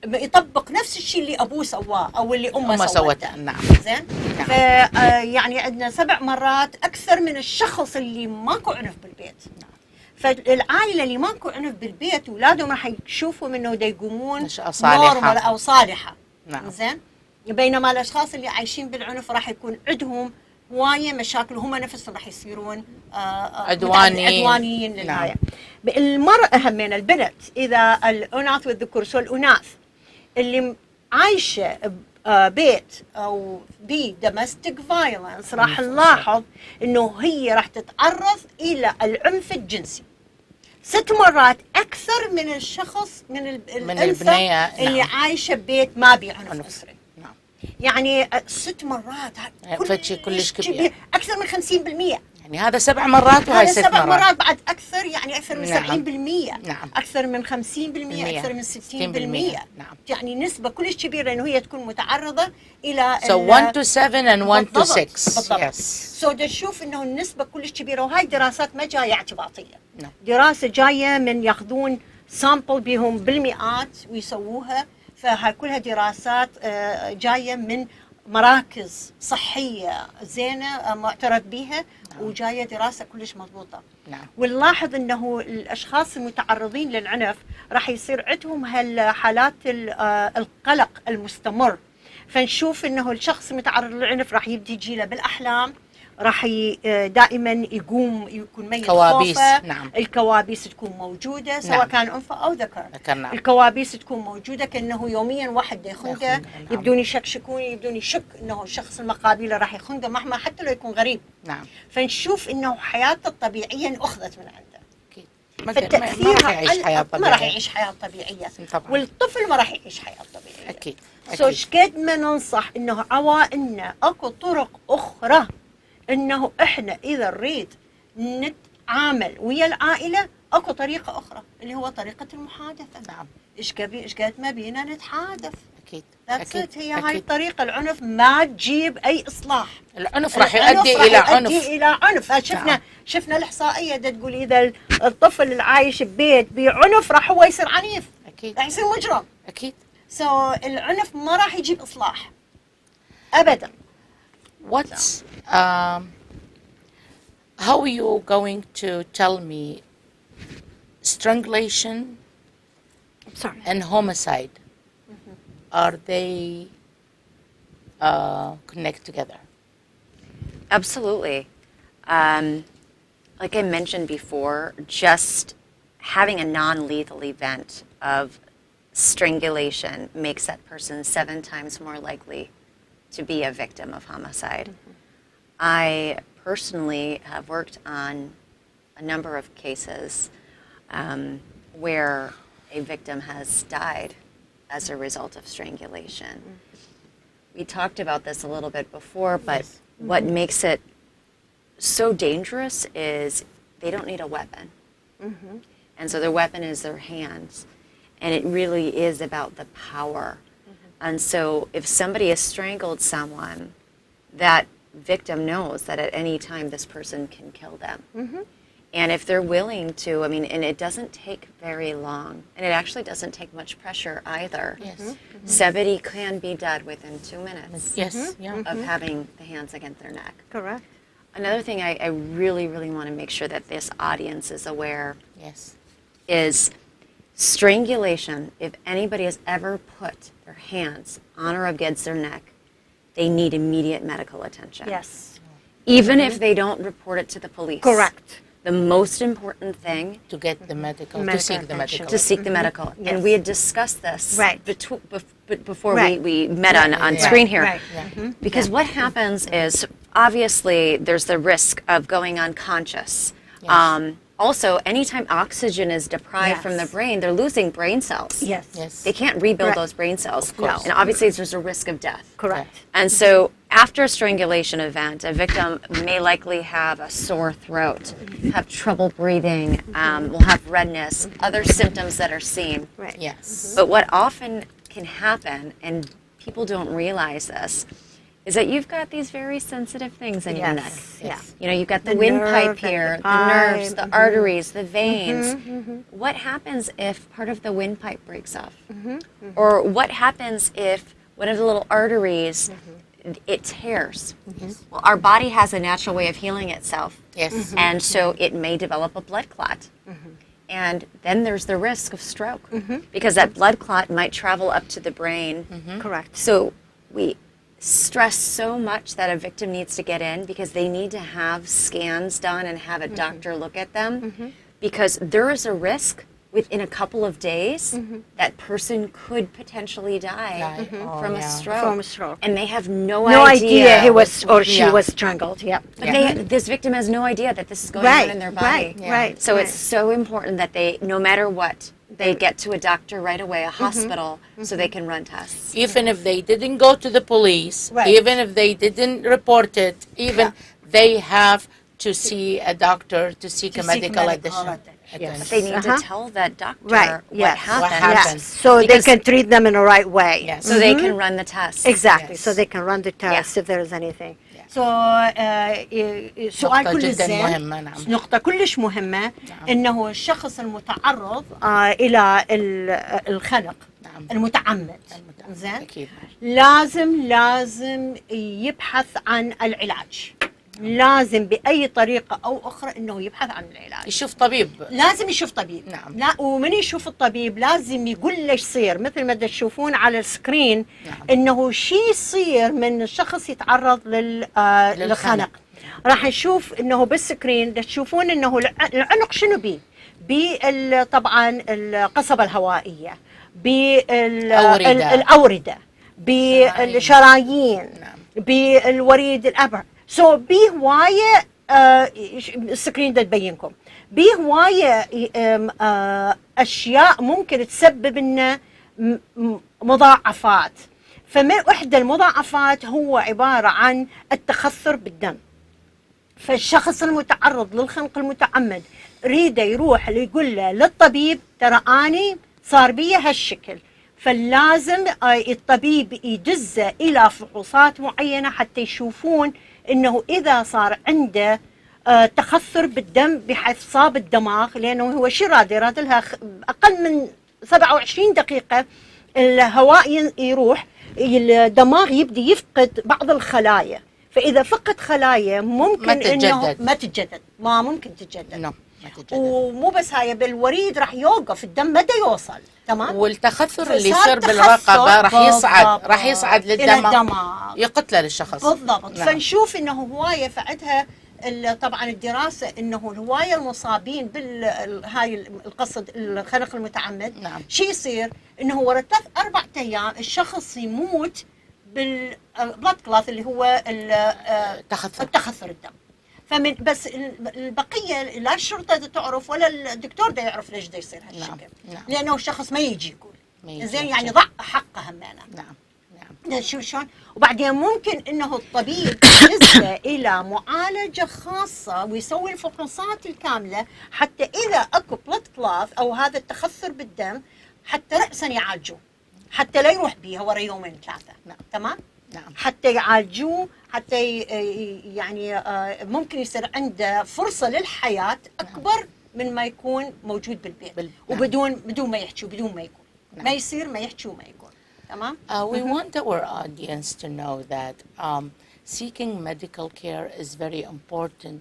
يطبق نفس الشيء اللي ابوه سواه او اللي امه سوته. نعم. زين. يعني عندنا 7 مرات اكثر من الشخص اللي ماكو عنف بالبيت. نعم. فالعائله اللي ماكو عنف بالبيت اولادهم راح يشوفوا منه دا يقومون نورمال او صالحه. نعم. زين. بينما الاشخاص اللي عايشين بالعنف راح يكون عندهم هوايه مشاكل، هم نفسهم راح يصيرون عدوانيين للغايه. نعم. المراه همين البنت، اذا الاناث والذكور، سو الاناث اللي عايشه بيت او domestic violence راح نلاحظ انه هي راح تتعرض الى العنف الجنسي 6 مرات اكثر من الشخص من البنيه اللي عايشه ببيت ما بيه عنف اسري. نعم. يعني 6 مرات كلش كبير، اكثر من 50%. يعني هذا 7 مرات وهي 6 مرات. 7 مرات بعد اكثر، يعني اكثر من 70%. نعم. اكثر من 50%، اكثر من 60%. نعم. يعني نسبه كلش كبيره انه هي تكون متعرضه الى 1 to 7 and 1 to 6. بالضبط. نشوف انه النسبه كلش كبيره، وهاي دراسات ما جايه اعتباطيه. نعم. دراسه جايه من ياخذون سامبل بهم بالمئات ويسووها، فهاي كلها دراسات جايه من مراكز صحيه زينه معترف بها. نعم. وجايه دراسه كلش مضبوطه. نعم. ونلاحظ انه الاشخاص المتعرضين للعنف راح يصير عندهم هالحالات القلق المستمر. فنشوف انه الشخص المتعرض للعنف راح يبدي يجيله بالاحلام، راح دائما يكون ميت كوابيس. خوفه. نعم. الكوابيس تكون موجوده سواء نعم. كان انثى او ذكر. نعم. الكوابيس تكون موجوده كانه يوميا واحد يخنقه. نعم. يبدون يشكشكون، يبدون يشك انه الشخص المقابله راح يخنقه مهما حتى لو يكون غريب. نعم. فنشوف انه حياته الطبيعيه اخذت من عنده. فالتأثير ما راح يعيش حياه طبيعيه طبعا. والطفل ما راح يعيش حياه طبيعيه. اكيد. شقد ما ننصح انه عوائلنا اكو طرق اخرى انه احنا اذا نريد نتعامل ويا العائله اكو طريقه اخرى اللي هو طريقه المحادثه. نعم. ايش قد ما بينا نتحادث. اكيد. اكيد. هي هاي أكيد. الطريقه. العنف ما تجيب اي اصلاح. العنف راح يؤدي الى عنف. الى عنف. شفنا نعم. شفنا الاحصائيه دا تقول اذا الطفل العايش ببيت بعنف راح هو يصير عنيف، اكيد. راح يصير مجرم. اكيد. العنف ما راح يجيب اصلاح ابدا. What's how are you going to tell me strangulation and homicide, are they connect together? Absolutely. Like I mentioned before, just having a non-lethal event of strangulation makes that person 7 times more likely to be a victim of homicide. I personally have worked on a number of cases where a victim has died as a result of strangulation. We talked about this a little bit before, but what makes it so dangerous is they don't need a weapon. And so their weapon is their hands. And it really is about the power. And so if somebody has strangled someone, that victim knows that at any time this person can kill them. And if they're willing to, I mean, and it doesn't take very long, and it actually doesn't take much pressure either. Yes. Somebody can be dead within 2 minutes Yes. Yeah. of having the hands against their neck. Correct. Another thing I really, really want to make sure that this audience is aware Yes. is strangulation. If anybody has ever put their hands on or against their neck, they need immediate medical attention. Yes. Even if they don't report it to the police. Correct. The most important thing To get the medical, to Medical seek the attention. medical. to seek the medical. Yes. And we had discussed this Right. before Right. we met on Yeah. screen here. Right. Yeah. Because what happens is, obviously, there's the risk of going unconscious. Yes. Also, anytime oxygen is deprived from the Yes. brain, they're losing brain cells. Yes. Yes. They can't rebuild Right. those brain cells. Of course. And obviously, there's a risk of death. Correct. And so, after a strangulation event, a victim may likely have a sore throat, have trouble breathing, will have redness, other symptoms that are seen. Right. Yes. But what often can happen, and people don't realize this, is that you've got these very sensitive things in your neck. Yes. Yeah. You know, you've got the, The windpipe nerve and here, the the nerves, pipe. the arteries, the veins. What happens if part of the windpipe breaks off? Or what happens if one of the little arteries, it tears? Well, our body has a natural way of healing itself. Yes. And so it may develop a blood clot. And then there's the risk of stroke because that blood clot might travel up to the brain. Correct. So we stress so much that a victim needs to get in because they need to have scans done and have a doctor look at them because there is a risk within a couple of days that person could potentially die from a stroke. From a stroke. And they have No idea he was or she Yeah. was strangled. Yeah. But this victim has no idea that this is going on in their body. Right. Right. So it's so important that they, no matter what, they get to a doctor right away, a hospital, so they can run tests. Even if they didn't go to the police, Right. even if they didn't report it, even they have to see a doctor to seek a medical attention. Yes. But they need to tell that doctor Right. what Yes. happened. What Yes. happened. So they Because- can treat them in the right way. Yes. So they can run the tests. Exactly. Yes. So they can run the test if there is anything. So سؤال نقطة كل جدا زين. مهمة. نعم. نقطة كلش مهمة إنه الشخص المتعرض إلى الخنق نعم. المتعمد زين أكيد. لازم يبحث عن العلاج. لازم بأي طريقة أو أخرى إنه يبحث عن العلاج. يشوف طبيب. لازم يشوف طبيب. نعم. لا ومن يشوف الطبيب لازم يقول له ايش يصير مثل ما تشوفون على السكرين. نعم. انه شيء يصير من الشخص يتعرض للخنق. راح نشوف انه بالسكرين تشوفون انه العنق شنو بيه طبعا القصبة الهوائية، بالأوردة، بالشرايين، بالوريد الأبر. سو بيه هواية السكرين ده تبينكم بيه هواية أشياء ممكن تسبب لنا مضاعفات. فمن إحدى المضاعفات هو عبارة عن التخثر بالدم. فالشخص المتعرض للخنق المتعمد ريده يروح يقول له للطبيب ترى اني صار بي هالشكل، فلازم الطبيب يدزه الى فحوصات معينه حتى يشوفون انه اذا صار عنده تخثر بالدم بحيث صاب الدماغ، لانه هو شو راد لها اقل من 27 دقيقه الهواء يروح، الدماغ يبدي يفقد بعض الخلايا، فاذا فقد خلايا ممكن انه ما تتجدد، ما ممكن تتجدد. ومو بس هاي، بالوريد راح يوقف الدم متى يوصل، تمام. والتخثر اللي يصير بالرقبه راح يصعد للدماغ يقتله للشخص بالضبط. نعم. فنشوف انه هوايه فعدها طبعا الدراسه انه الهوايه المصابين هاي القصد الخنق المتعمد. نعم. شو يصير انه ورا 3-4 ايام الشخص يموت بالبلاد كلاث اللي هو التخثر الدم. فمن بس البقيه لا الشرطه تعرف ولا الدكتور ده يعرف ليش ده يصير هالشكل. نعم. لانه الشخص ما يجي يقول زين، يعني ضع حقه همنا. نعم. شو شلون؟ وبعدين ممكن انه الطبيب يلجأ الى معالجه خاصه ويسوي الفحوصات الكامله حتى اذا اكو بلد كلاث او هذا التخثر بالدم حتى راسا يعالجوه، حتى لا يروح بيها ورا 2-3. نعم. تمام؟ نعم. حتى يعالجوه، حتى يعني ممكن يصير عنده فرصه للحياه اكبر. نعم. من ما يكون موجود بالبيت وبدون ما يحكي وبدون ما يكون. نعم. ما يصير ما يحكي وما يكون. We want our audience to know that seeking medical care is very important,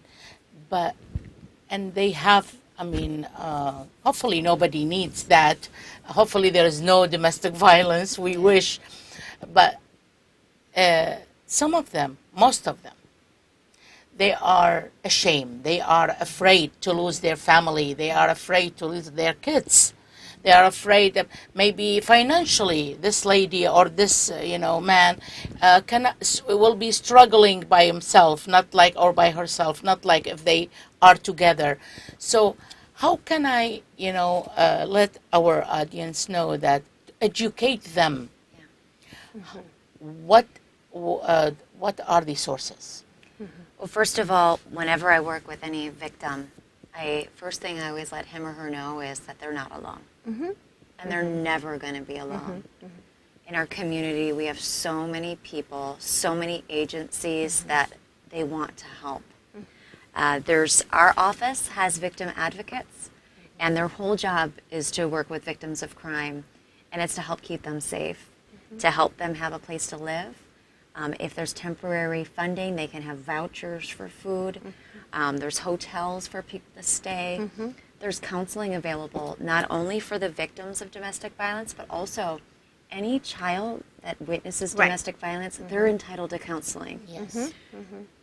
and they have, hopefully nobody needs that. Hopefully there is no domestic violence, we wish. But some of them, most of them, they are ashamed. They are afraid to lose their family. They are afraid to lose their kids. They are afraid that maybe financially this lady or this man will be struggling by himself, or by herself, not like if they are together. So how can I let our audience know that, educate them? Yeah. Mm-hmm. What are the sources? Mm-hmm. Well, first of all, whenever I work with any victim, first thing I always let him or her know is that they're not alone. Mm-hmm. And they're never going to be alone. Mm-hmm. Mm-hmm. In our community, we have so many people, so many agencies that they want to help. Our office has victim advocates, and their whole job is to work with victims of crime, and it's to help keep them safe, to help them have a place to live. If there's temporary funding, they can have vouchers for food. There's hotels for people to stay. There's counseling available not only for the victims of domestic violence, but also any child that witnesses domestic violence, they're entitled to counseling. Yes.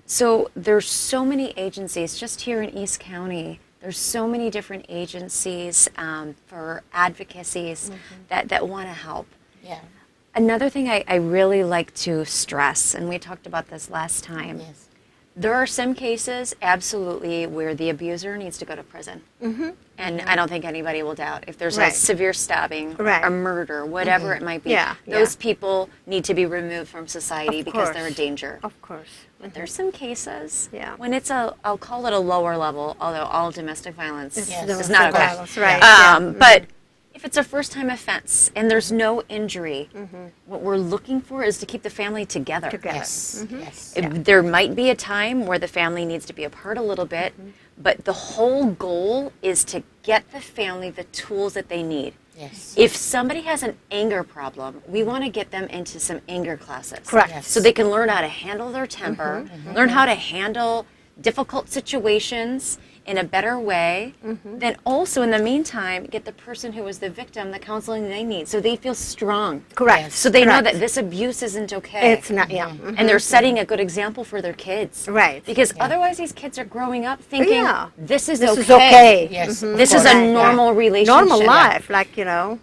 So there's so many agencies just here in East County. There's so many different agencies for advocacies that want to help. Yeah. Another thing I really like to stress, and we talked about this last time, there are some cases absolutely where the abuser needs to go to prison. And I don't think anybody will doubt if there's a severe stabbing, a murder, whatever it might be, those people need to be removed from society because they're a danger. Of course. But there's some cases when it's I'll call it a lower level, although all domestic violence is not okay. But if it's a first-time offense and there's no injury, what we're looking for is to keep the family together. Yes. Yes. There might be a time where the family needs to be apart a little bit, but the whole goal is to get the family the tools that they need. Yes. If somebody has an anger problem, we want to get them into some anger classes. Correct. Yes. So they can learn how to handle their temper, learn how to handle difficult situations in a better way, then also in the meantime get the person who was the victim the counseling they need so they feel strong. Correct. So they know that this abuse isn't okay. It's not, And they're setting a good example for their kids. Right. Because otherwise these kids are growing up thinking this is okay. Yes. This is a normal relationship. Normal life,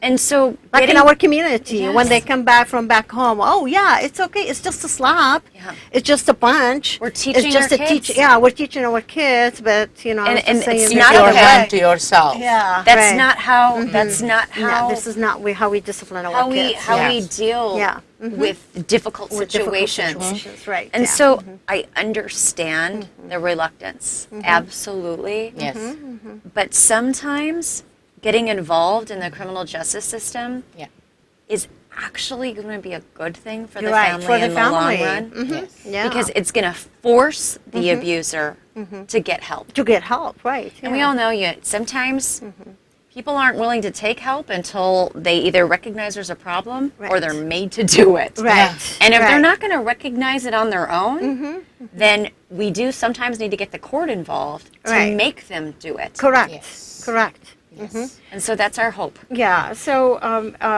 And so like in our community, when they come back from back home, it's okay. It's just a slap. Yeah. It's just a punch. We're teaching it's just our kids. we're teaching our kids, but and it's not your hand to yourself. Yeah. That's not how. That's not how. This is not how we discipline our kids. How we deal with difficult situations. Right. And so I understand the reluctance, absolutely. Yes. But sometimes getting involved in the criminal justice system is actually going to be a good thing for the family in the long run. Yes. Yeah. Because it's going to force the abuser to get help. To get help, right. And we all know sometimes people aren't willing to take help until they either recognize there's a problem or they're made to do it. Right. And if they're not going to recognize it on their own, then we do sometimes need to get the court involved to make them do it. Correct. Yes. Correct. And so that's our hope. so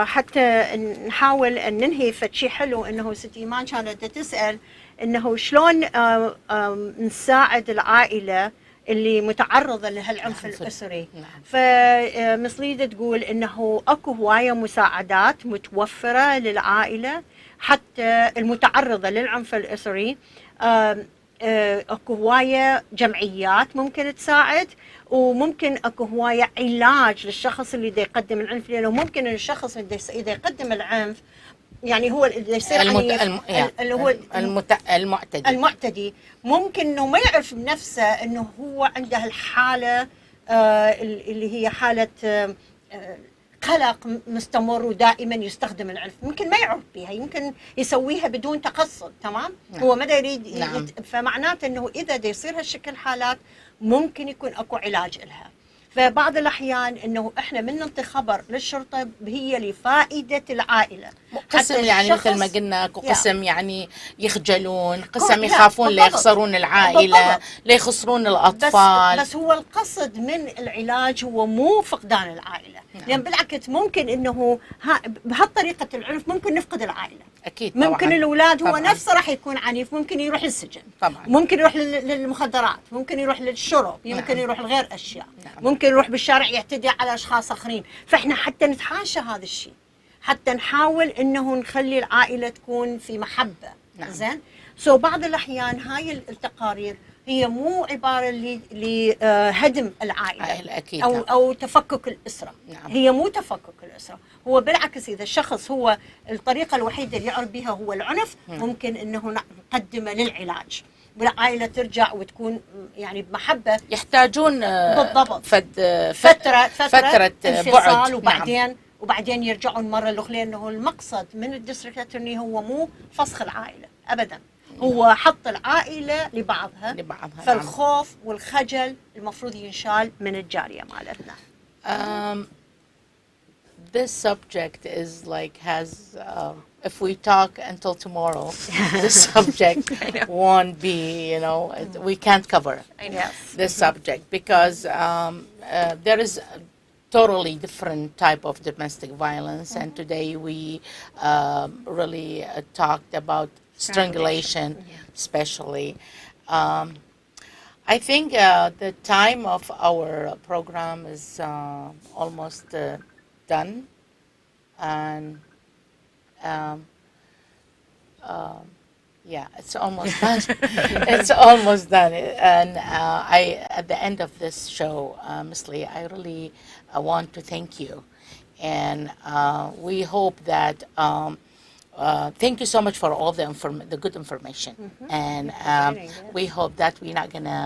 حتى نحاول ان ننهي فشي حلو انه ست ايمان كانت تسال انه شلون نساعد العائله اللي متعرضه لهالعنف الاسري. فمس ليدة تقول انه اكو هوايه مساعدات متوفره للعائله حتى المتعرضه للعنف الاسري. اكو هوايه جمعيات ممكن تساعد، وممكن اكو هوايه علاج للشخص اللي دا يقدم العنف، لانه ممكن الشخص اللي اذا يقدم العنف يعني هو اللي يصير اللي هو المعتدي ممكن انه ما يعرف بنفسه انه هو عنده الحاله اللي هي حاله قلق مستمر ودائما يستخدم العنف، ممكن ما يعرف بها، يمكن يسويها بدون تقصد. تمام. هو ما يريد فمعناته انه اذا دا يصير هالشكل حالات ممكن يكون اكو علاج لها. فبعض الأحيان أنه إحنا من ننطي خبر للشرطة هي لفائدة العائلة. قسم يعني مثل ما قلنا قسم يعني يخجلون، قسم يخافون لا يخسرون العائلة، لا يخسرون الأطفال. بس هو القصد من العلاج هو مو فقدان العائلة. لأن بالعكس ممكن أنه بهالطريقة العنف ممكن نفقد العائلة. أكيد. ممكن الأولاد هو نفسه راح يكون عنيف، ممكن يروح للسجن، ممكن يروح للمخدرات، ممكن يروح للشرب، ممكن يروح لغير أشياء، ممكن يروح بالشارع يعتدي على أشخاص آخرين. فإحنا حتى نتحاشى هذا الشيء، حتى نحاول إنه نخلي العائلة تكون في محبة. زين. بعض الأحيان هاي التقارير هي مو عبارة لهدم العائلة أكيد. أو تفكك الأسرة. هي مو تفكك الأسرة، هو بالعكس إذا الشخص هو الطريقة الوحيدة اللي يعرف بها هو العنف ممكن إنه نقدمه للعلاج والعائلة ترجع وتكون يعني بمحبة. يحتاجون بالضبط فترة انفصال وبعدين يرجعون مرة الأخرى، لأنه المقصد من الديستريكت اتورني هو مو فسخ العائلة أبدا، هو حط العائلة لبعضها. فالخوف والخجل المفروض ينشال من الجارية مالتنا. This subject is like if we talk until tomorrow, this subject won't be, we can't cover this subject because there is a totally different type of domestic violence, and today we really talked about strangulation, especially. I think the time of our program is almost done, and it's almost done. It's almost done, and at the end of this show, Ms. Lee, I really want to thank you, and we hope that. Thank you so much for all the good information, and we hope that we're not gonna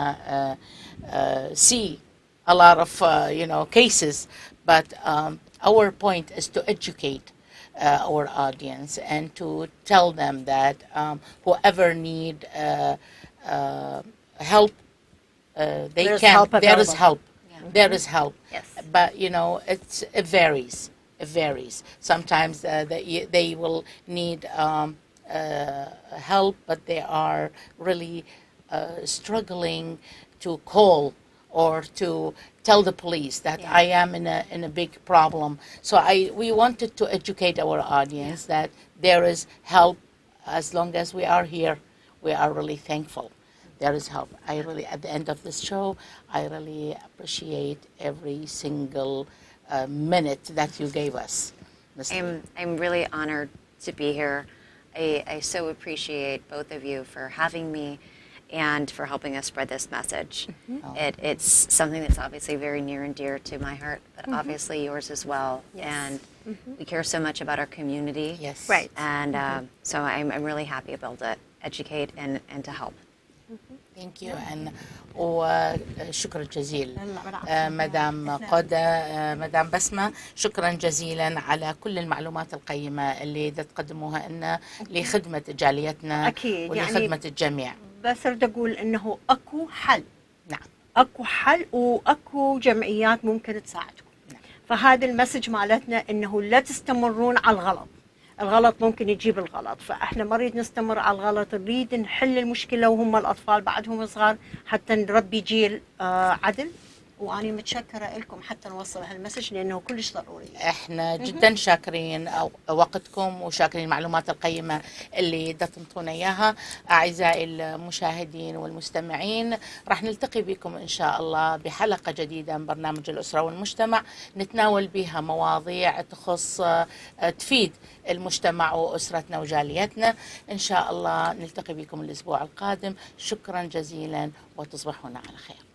see a lot of cases, but our point is to educate our audience and to tell them that whoever need help, there is help. There is help, but it varies. It varies. Sometimes they will need help, but they are really struggling to call or to tell the police that I am in a big problem. So we wanted to educate our audience that there is help. As long as we are here, we are really thankful. There is help. At the end of this show, I really appreciate every single minute that you gave us. I'm really honored to be here. I so appreciate both of you for having me and for helping us spread this message. It's something that's obviously very near and dear to my heart, but obviously yours as well. And We care so much about our community. Yes. Right. And so I'm really happy about to educate and to help. Thank you. وشكرا جزيلا مدام قودا، مدام بسمة، شكرا جزيلا على كل المعلومات القيمة اللي تقدموها لنا لخدمة جاليتنا. أكيد. ولخدمة يعني الجميع. بس أريد أقول إنه أكو حل. نعم. أكو حل وأكو جمعيات ممكن تساعدكم. نعم. فهذا المسج مالتنا إنه لا تستمرون على الغلط. الغلط ممكن يجيب الغلط، فاحنا ما نريد نستمر على الغلط، نريد نحل المشكله وهم الاطفال بعدهم صغار حتى نربي جيل عدل. وأنا متشكرة لكم حتى نوصل هالمسج لأنه كلش ضروري. احنا جدا شاكرين وقتكم وشاكرين المعلومات القيمة اللي تنطونا إياها. أعزائي المشاهدين والمستمعين، راح نلتقي بكم إن شاء الله بحلقة جديدة من برنامج الأسرة والمجتمع، نتناول بها مواضيع تخص تفيد المجتمع وأسرتنا وجاليتنا. إن شاء الله نلتقي بكم الأسبوع القادم. شكرا جزيلا وتصبحون على خير.